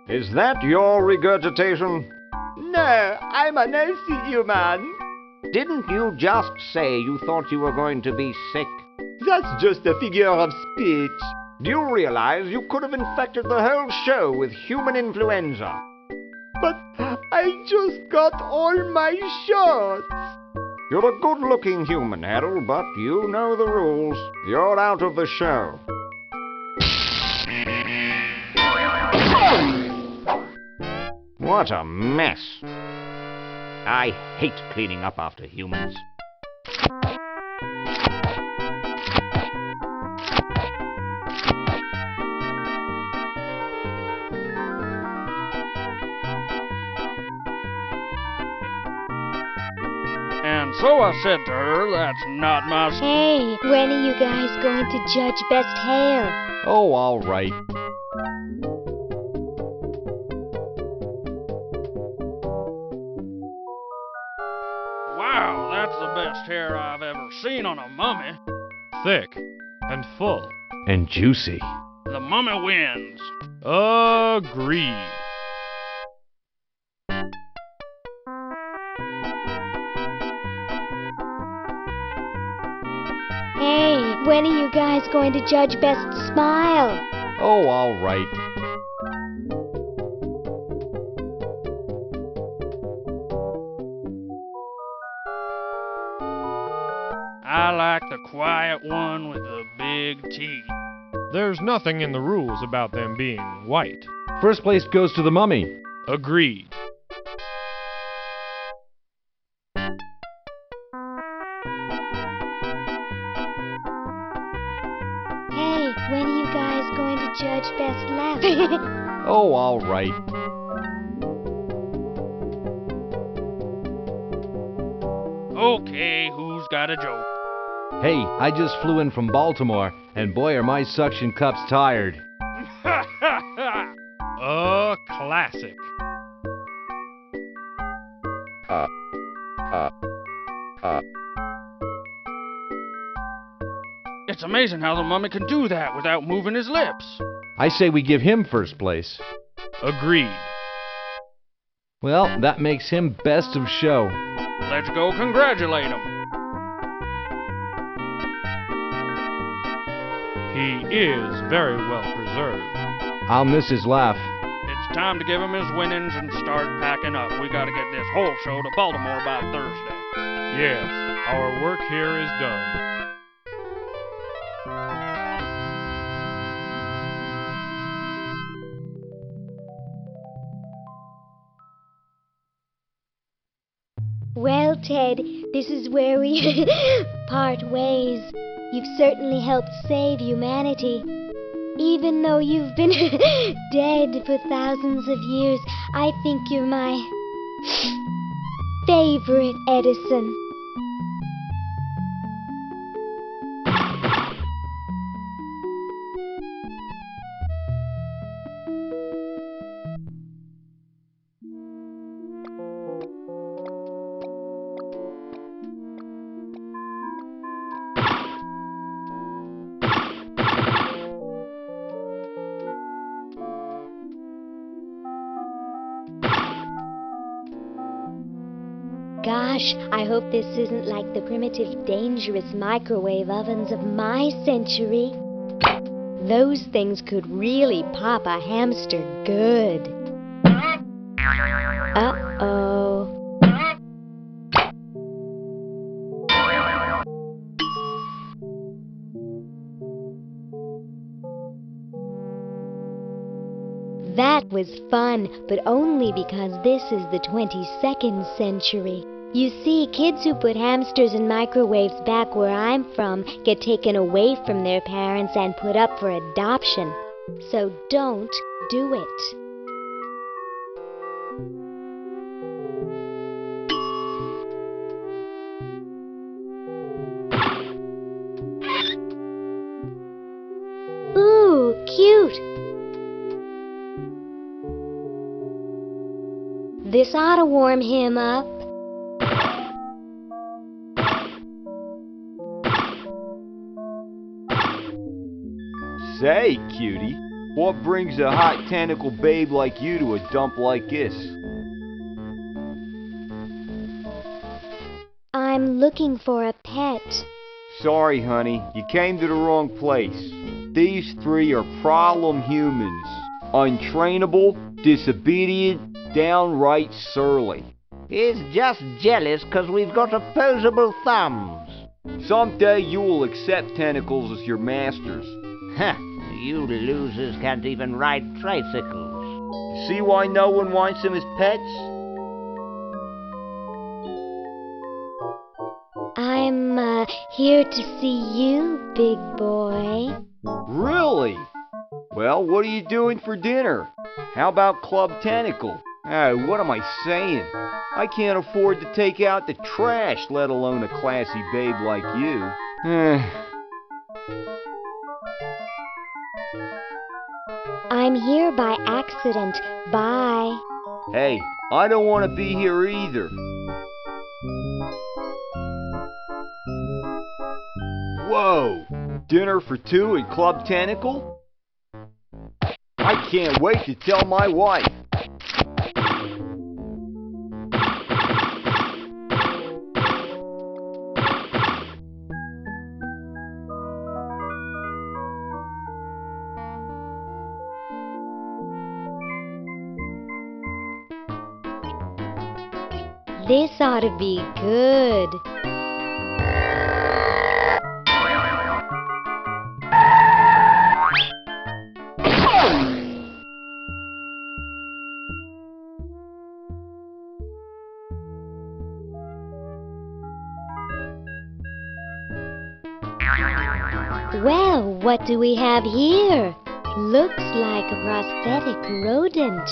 Is that your regurgitation? No, I'm a healthy human. Didn't you just say you thought you were going to be sick? That's just a figure of speech. Do you realize you could have infected the whole show with human influenza? But I just got all my shots. You're a good-looking human, Harold, but you know the rules. You're out of the show. What a mess. I hate cleaning up after humans. And so I said to her, that's not my... Hey, when are you guys going to judge best hair? Oh, all right. Wow, that's the best hair I've ever seen on a mummy. Thick and full. And juicy. The mummy wins. Agreed. Hey, when are you guys going to judge best smile? Oh, all right. I like the quiet one with the big teeth. There's nothing in the rules about them being white. First place goes to the mummy. Agreed. Hey, when are you guys going to judge best laugh? Oh, all right. Okay, who's got a joke? Hey, I just flew in from Baltimore, and boy are my suction cups tired. A classic. It's amazing how the mummy can do that without moving his lips. I say we give him first place. Agreed. Well, that makes him best of show. Let's go congratulate him. He is very well preserved. I'll miss his laugh. It's time to give him his winnings and start packing up. We gotta get this whole show to Baltimore by Thursday. Yes, our work here is done. Well, Ted, this is where we part ways. You've certainly helped save humanity. Even though you've been dead for thousands of years, I think you're my favorite Edison. Gosh, I hope this isn't like the primitive, dangerous microwave ovens of my century. Those things could really pop a hamster good. Uh-oh. That was fun, but only because this is the 22nd century. You see, kids who put hamsters in microwaves back where I'm from get taken away from their parents and put up for adoption. So don't do it. Ooh, cute! This ought to warm him up. Say, cutie, what brings a hot tentacle babe like you to a dump like this? I'm looking for a pet. Sorry, honey, you came to the wrong place. These three are problem humans. Untrainable, disobedient, downright surly. He's just jealous 'cause we've got opposable thumbs. Someday you will accept tentacles as your masters. Huh, you losers can't even ride tricycles. See why no one wants them as pets? I'm here to see you, big boy. Really? Well, what are you doing for dinner? How about Club Tentacle? Oh, what am I saying? I can't afford to take out the trash, let alone a classy babe like you. I'm here by accident. Bye. Hey, I don't want to be here either. Whoa! Dinner for two at Club Tentacle? I can't wait to tell my wife. This ought to be good. Well, what do we have here? Looks like a prosthetic rodent.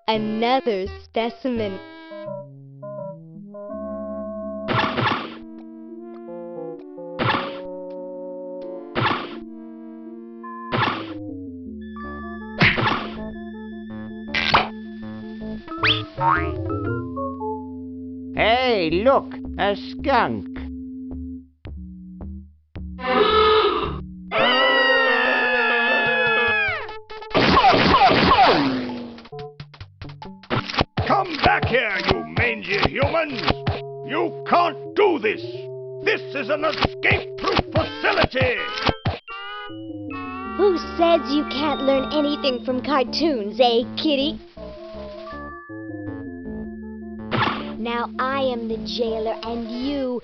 Another specimen. Hey, look, a skunk. Come back here, you mangy humans! You can't do this! This is an escape-proof facility! Who says you can't learn anything from cartoons, eh, kitty? Now I am the jailer, and you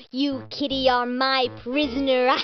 kitty, are my prisoner.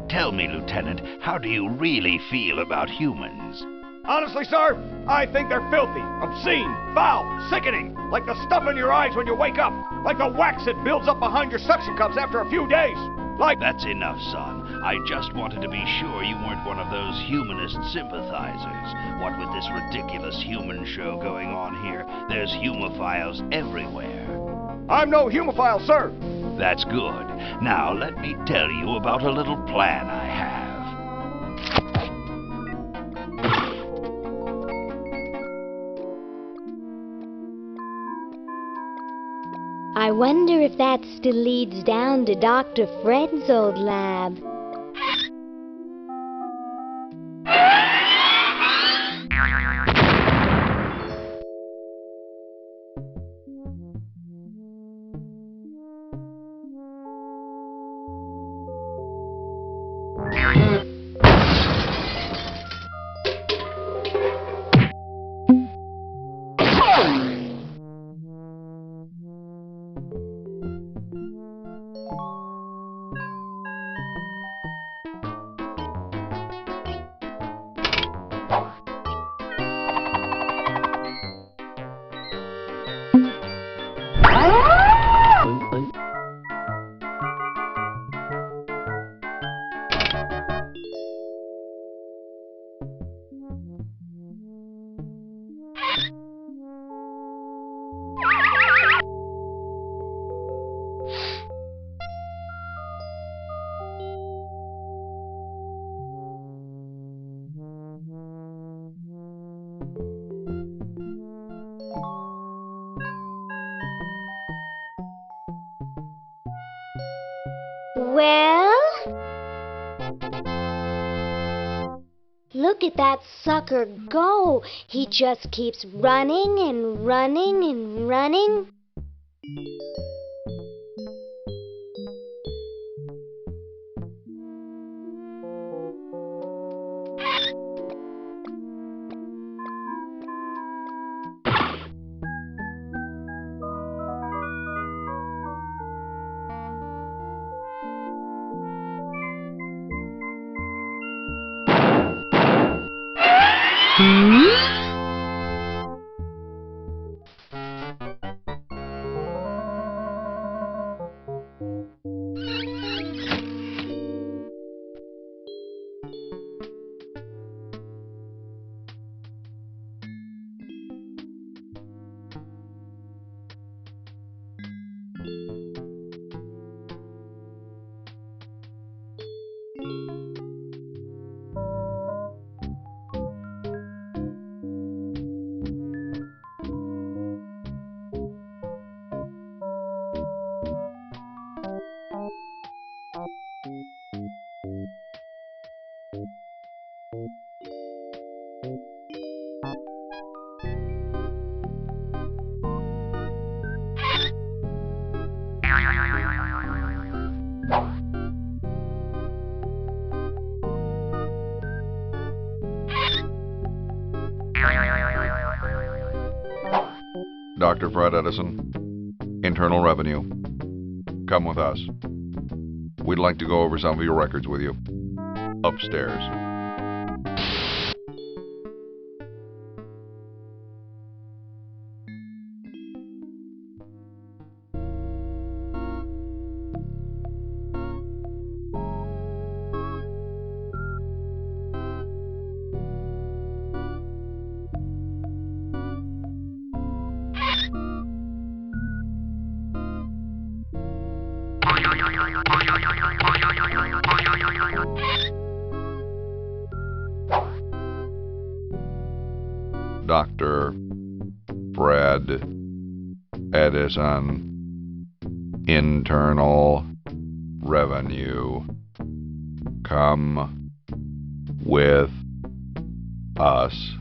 Tell me, Lieutenant, how do you really feel about humans? Honestly, sir, I think they're filthy, obscene, foul, sickening, like the stuff in your eyes when you wake up, like the wax that builds up behind your suction cups after a few days, like... That's enough, son. I just wanted to be sure you weren't one of those humanist sympathizers. What with this ridiculous human show going on here, there's humophiles everywhere. I'm no humophile, sir! That's good. Now let me tell you about a little plan I have. I wonder if that still leads down to Dr. Fred's old lab. Well? Look at that sucker go. He just keeps running and running and running. Dr. Fred Edison, Internal Revenue. Come with us. We'd like to go over some of your records with you. Upstairs. Dr. Fred Edison, Internal Revenue. Come with us.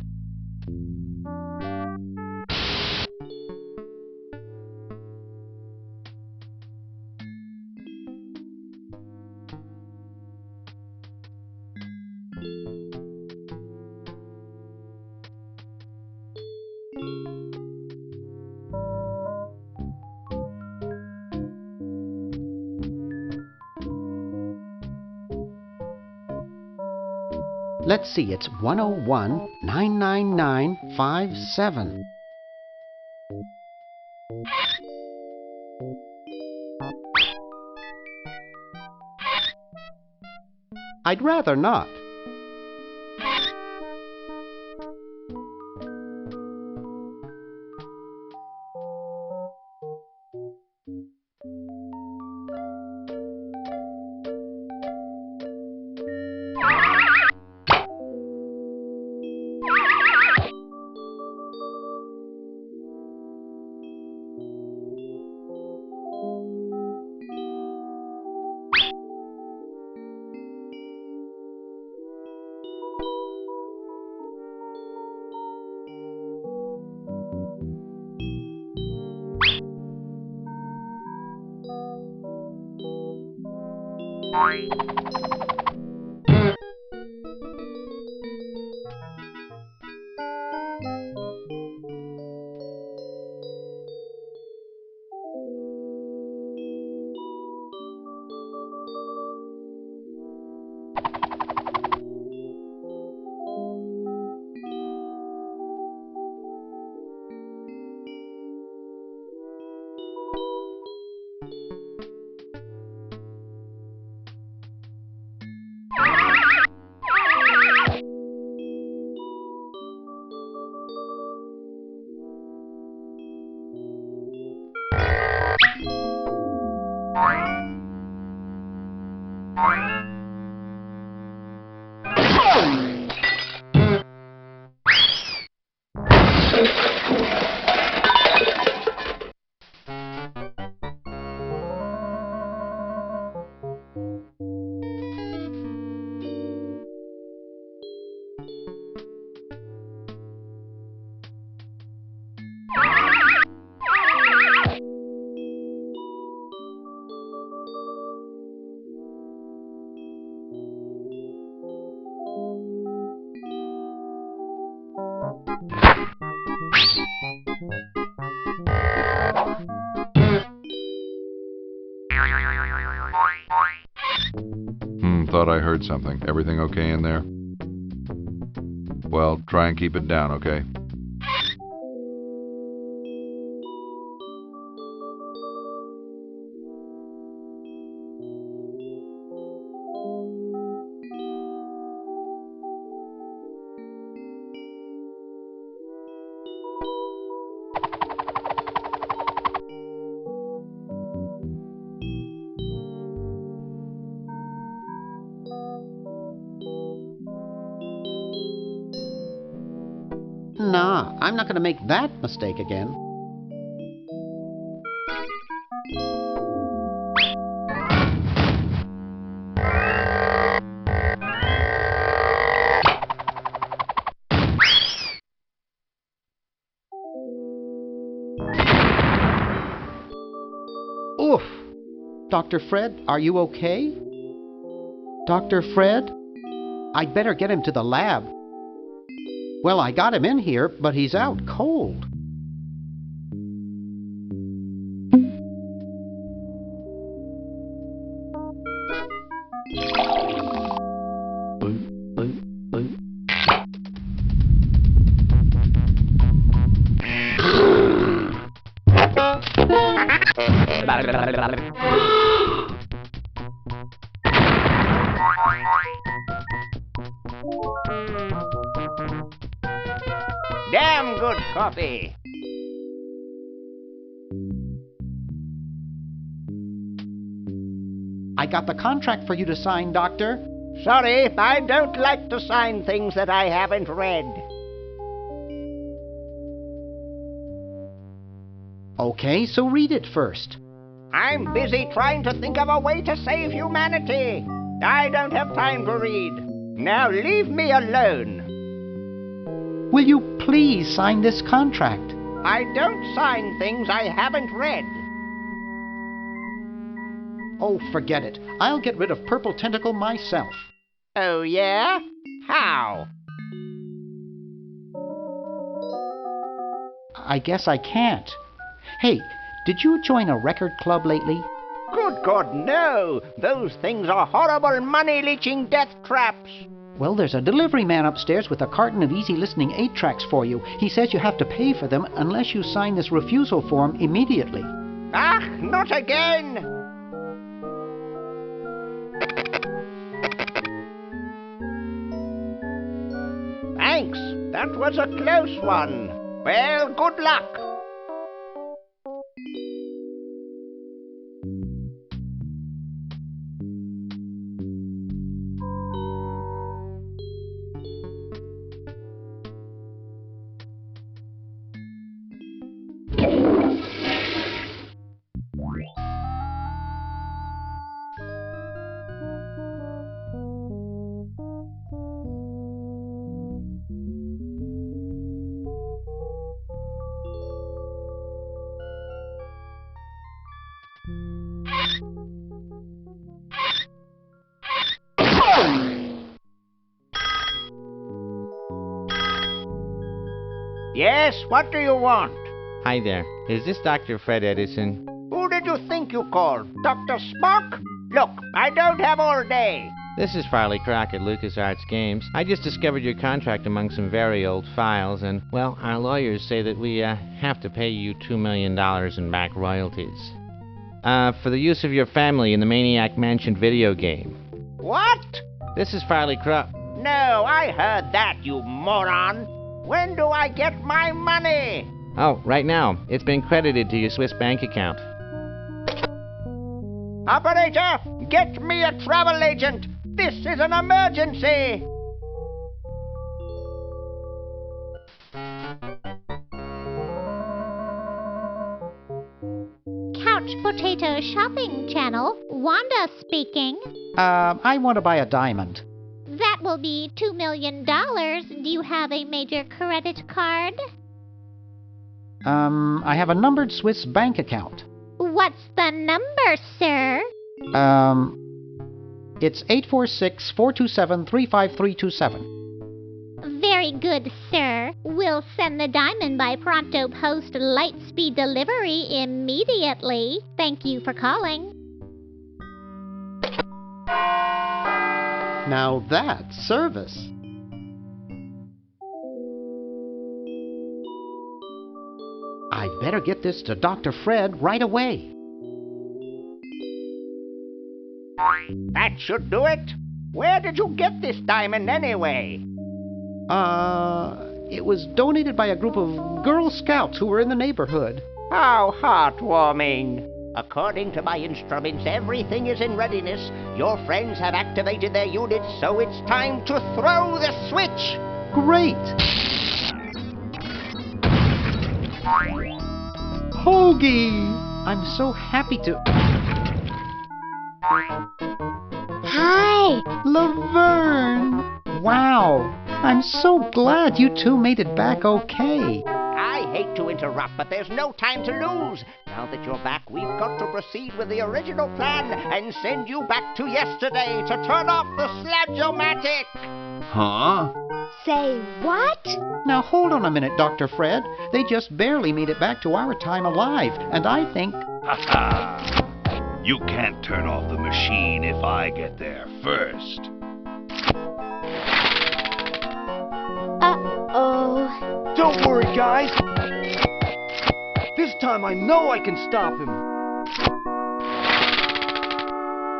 Let's see, it's 101-999-57. I'd rather not. Thought I heard something. Everything okay in there? Well, try and keep it down, okay? Nah, I'm not going to make that mistake again. Oof! Dr. Fred, are you okay? Dr. Fred? I'd better get him to the lab. Well, I got him in here, but he's out cold. Damn good coffee. I got the contract for you to sign, Doctor. Sorry, I don't like to sign things that I haven't read. Okay, so read it first. I'm busy trying to think of a way to save humanity. I don't have time to read. Now leave me alone. Will you please sign this contract? I don't sign things I haven't read. Oh, forget it. I'll get rid of Purple Tentacle myself. Oh, yeah? How? I guess I can't. Hey, did you join a record club lately? Good God, no! Those things are horrible money-leeching death traps. Well, there's a delivery man upstairs with a carton of easy-listening 8-tracks for you. He says you have to pay for them unless you sign this refusal form immediately. Ah, not again! Thanks. That was a close one. Well, good luck. Yes, what do you want? Hi there. Is this Dr. Fred Edison? Who did you think you called? Dr. Spock? Look, I don't have all day. This is Farley Crockett, LucasArts Games. I just discovered your contract among some very old files, and, well, our lawyers say that we have to pay you $2 million in back royalties. For the use of your family in the Maniac Mansion video game. What? This is Farley Crockett. No, I heard that, you moron. When do I get my money? Oh, right now. It's been credited to your Swiss bank account. Operator, get me a travel agent. This is an emergency. Couch Potato Shopping Channel, Wanda speaking. I want to buy a diamond. That will be $2 million. Do you have a major credit card? I have a numbered Swiss bank account. What's the number, sir? It's 846-427-35327. Very good, sir. We'll send the diamond by pronto post lightspeed delivery immediately. Thank you for calling. Now that's service. I'd better get this to Dr. Fred right away. That should do it. Where did you get this diamond anyway? It was donated by a group of Girl Scouts who were in the neighborhood. How heartwarming. According to my instruments, everything is in readiness. Your friends have activated their units, so it's time to throw the switch. Great! Hoagie! I'm so happy to... Hi! Laverne! Wow! I'm so glad you two made it back okay. I hate to interrupt, but there's no time to lose. Now that you're back, we've got to proceed with the original plan and send you back to yesterday to turn off the sludge-o-matic. Huh? Say what? Now hold on a minute, Dr. Fred. They just barely made it back to our time alive, and I think... Ha ha! You can't turn off the machine if I get there first. Uh-oh. Don't worry, guys. This time I know I can stop him.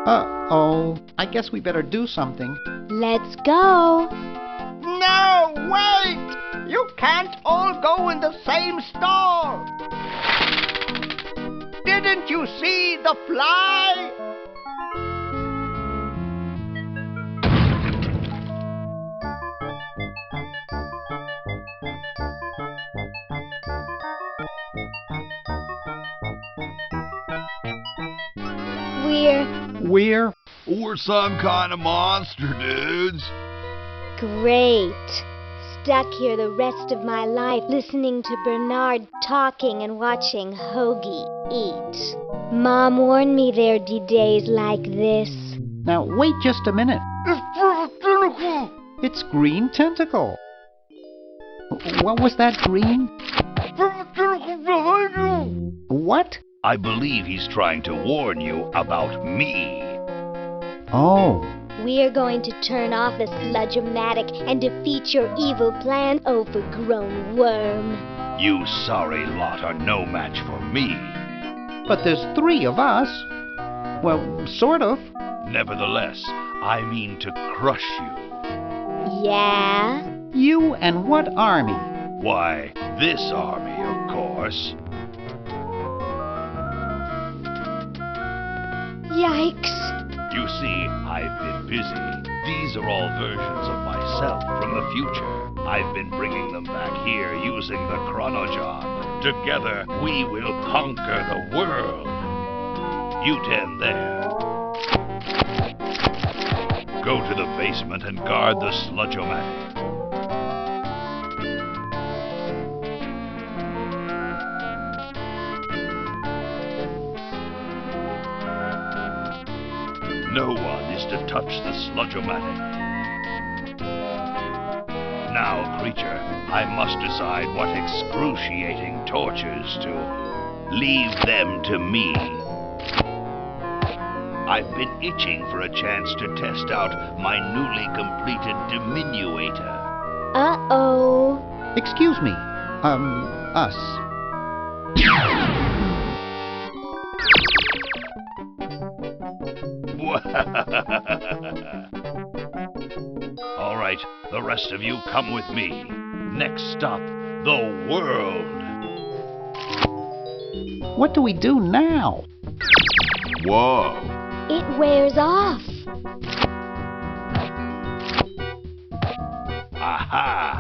Uh-oh. I guess we better do something. Let's go. No, wait! You can't all go in the same stall. Didn't you see the fly? We're some kind of monster, dudes. Great. Stuck here the rest of my life listening to Bernard talking and watching Hoagie eat. Mom warned me there'd be days like this. Now, wait just a minute. It's Perfect Tentacle! It's Green Tentacle. What was that, Green? Perfect Tentacle behind you! What? I believe he's trying to warn you about me. Oh. We're going to turn off the sludge-o-matic and defeat your evil plan, overgrown worm. You sorry lot are no match for me. But there's 3 of us. Well, sort of. Nevertheless, I mean to crush you. Yeah? You and what army? Why, this army, of course. Yikes. You see, I've been busy. These are all versions of myself from the future. I've been bringing them back here using the chron-o-john. Together, we will conquer the world. You 10 there. Go to the basement and guard the sludge-o-matic. No one is to touch the sludge-o-matic. Now, creature, I must decide what excruciating tortures to leave them to me. I've been itching for a chance to test out my newly completed diminuator. Uh-oh. Excuse me. Us. All right, the rest of you come with me. Next stop, the world. What do we do now? Whoa. It wears off. Aha!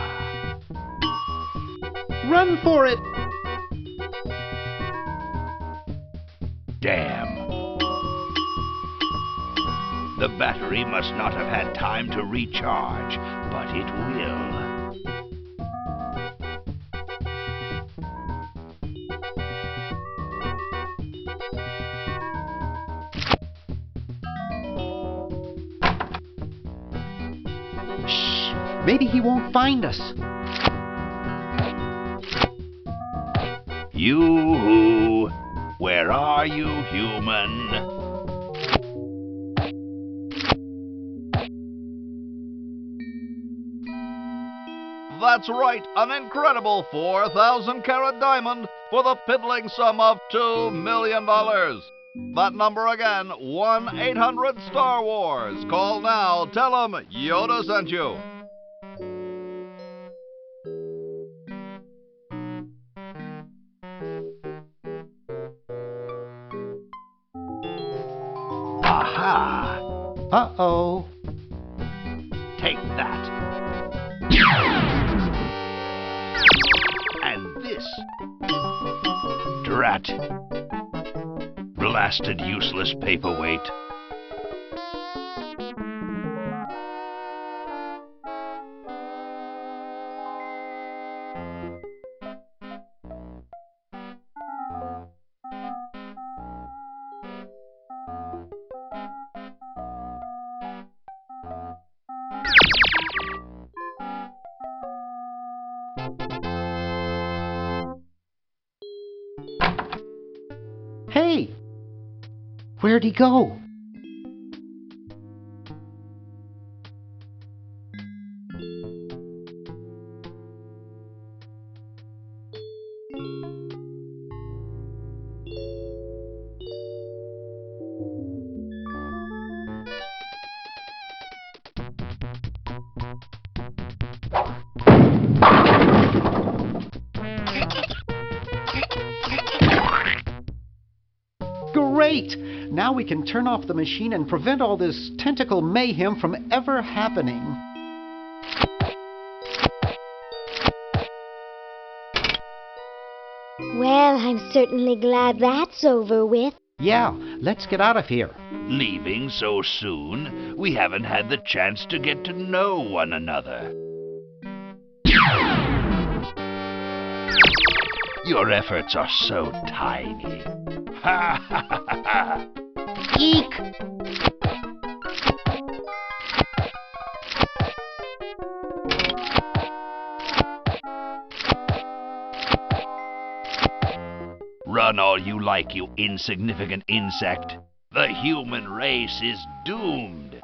Run for it! Damn. The battery must not have had time to recharge, but it will. Shh! Maybe he won't find us. You-hoo! Where are you, human? That's right, an incredible 4,000-carat diamond for the piddling sum of $2 million. That number again, 1-800-STAR-WARS. Call now, tell them Yoda sent you. Aha! Uh-oh. Take that. And this. drat! Blasted useless paperweight. Hey! Where'd he go? Great! Now we can turn off the machine and prevent all this tentacle mayhem from ever happening. Well, I'm certainly glad that's over with. Yeah, let's get out of here. Leaving so soon? We haven't had the chance to get to know one another. Your efforts are so tiny. Ha ha ha ha! Eek! Run all you like, you insignificant insect. The human race is doomed.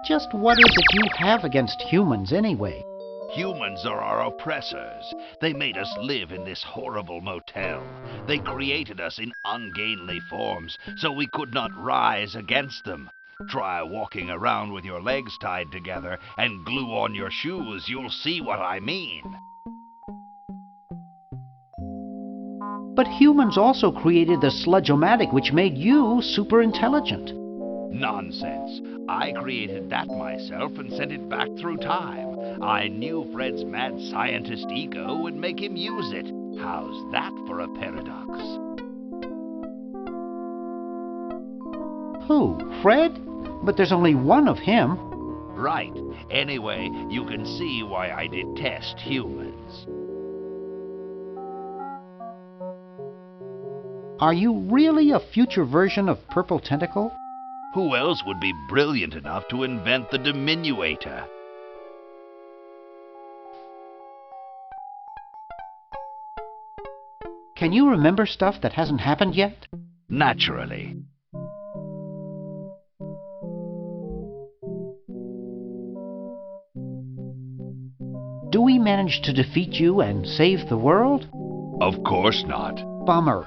Just what is it you have against humans, anyway? Humans are our oppressors. They made us live in this horrible motel. They created us in ungainly forms, so we could not rise against them. Try walking around with your legs tied together and glue on your shoes. You'll see what I mean. But humans also created the sludge-o-matic, which made you super intelligent. Nonsense. I created that myself and sent it back through time. I knew Fred's mad scientist ego would make him use it. How's that for a paradox? Who? Fred? But there's only one of him. Right. Anyway, you can see why I detest humans. Are you really a future version of Purple Tentacle? Who else would be brilliant enough to invent the diminuator? Can you remember stuff that hasn't happened yet? Naturally. Do we manage to defeat you and save the world? Of course not. Bummer.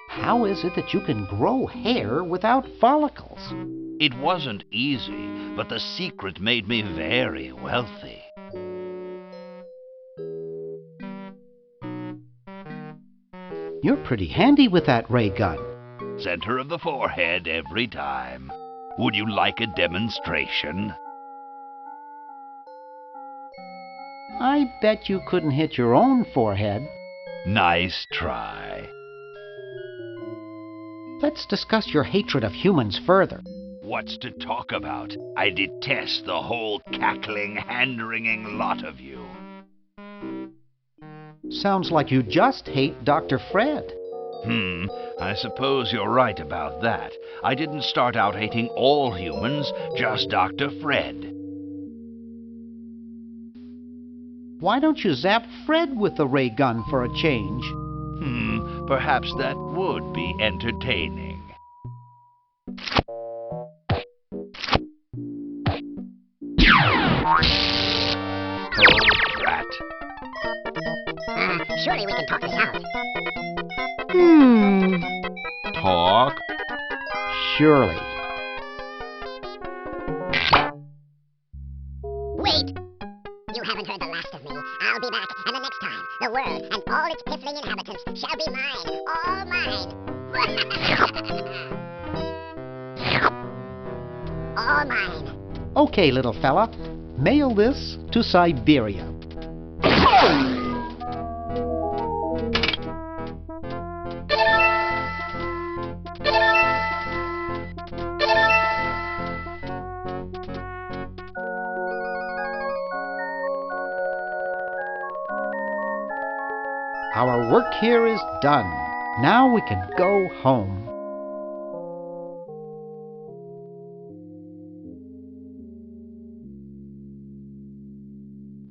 How is it that you can grow hair without follicles? It wasn't easy, but the secret made me very wealthy. You're pretty handy with that ray gun. Center of the forehead every time. Would you like a demonstration? I bet you couldn't hit your own forehead. Nice try. Let's discuss your hatred of humans further. What's to talk about? I detest the whole cackling, hand-wringing lot of you. Sounds like you just hate Dr. Fred. I suppose you're right about that. I didn't start out hating all humans, just Dr. Fred. Why don't you zap Fred with the ray gun for a change? Perhaps that would be entertaining. Oh, drat. Surely we can talk this out. Talk? Surely. Wait! You haven't heard the last of me. I'll be back, and the next time, the world and all its piffling inhabitants shall be mine. All mine. all mine. Okay, little fella. Mail this to Siberia. Our work here is done. Now we can go home.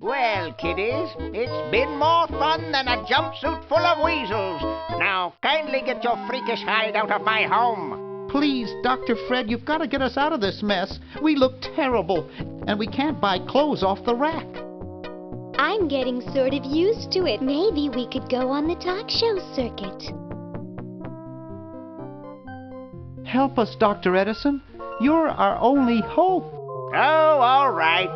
Well, kiddies, it's been more fun than a jumpsuit full of weasels. Now, kindly get your freakish hide out of my home. Please, Dr. Fred, you've got to get us out of this mess. We look terrible, and we can't buy clothes off the rack. I'm getting sort of used to it. Maybe we could go on the talk show circuit. Help us, Dr. Edison. You're our only hope. Oh, all right.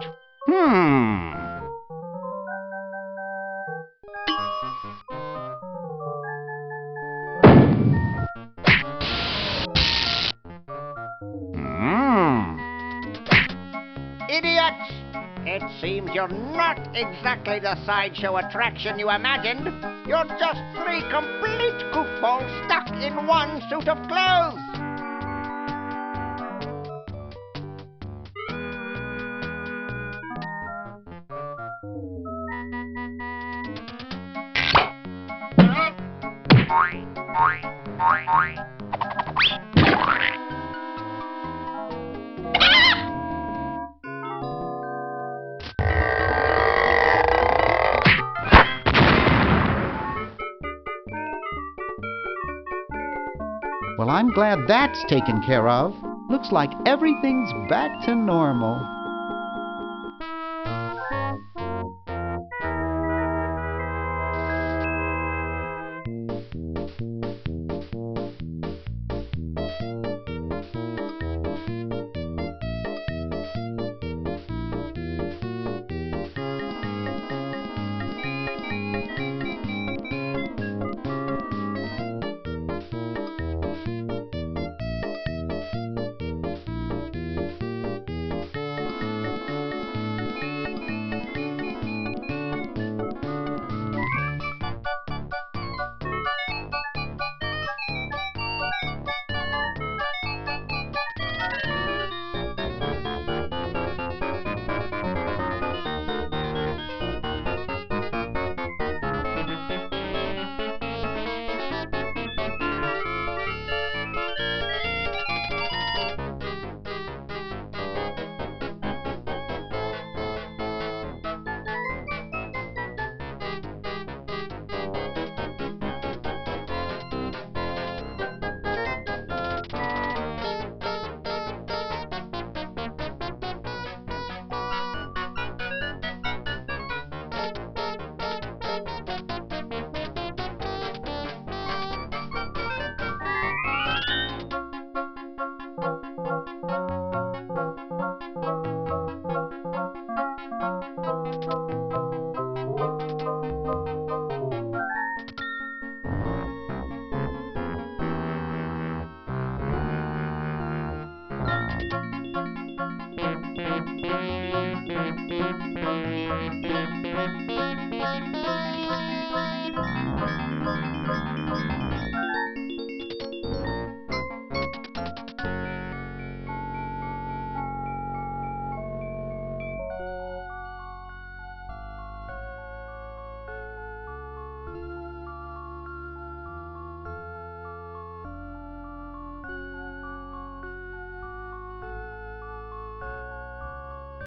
Idiots! It seems you're not exactly the sideshow attraction you imagined. You're just three complete goofballs stuck in one suit of clothes. Well, I'm glad that's taken care of. Looks like everything's back to normal.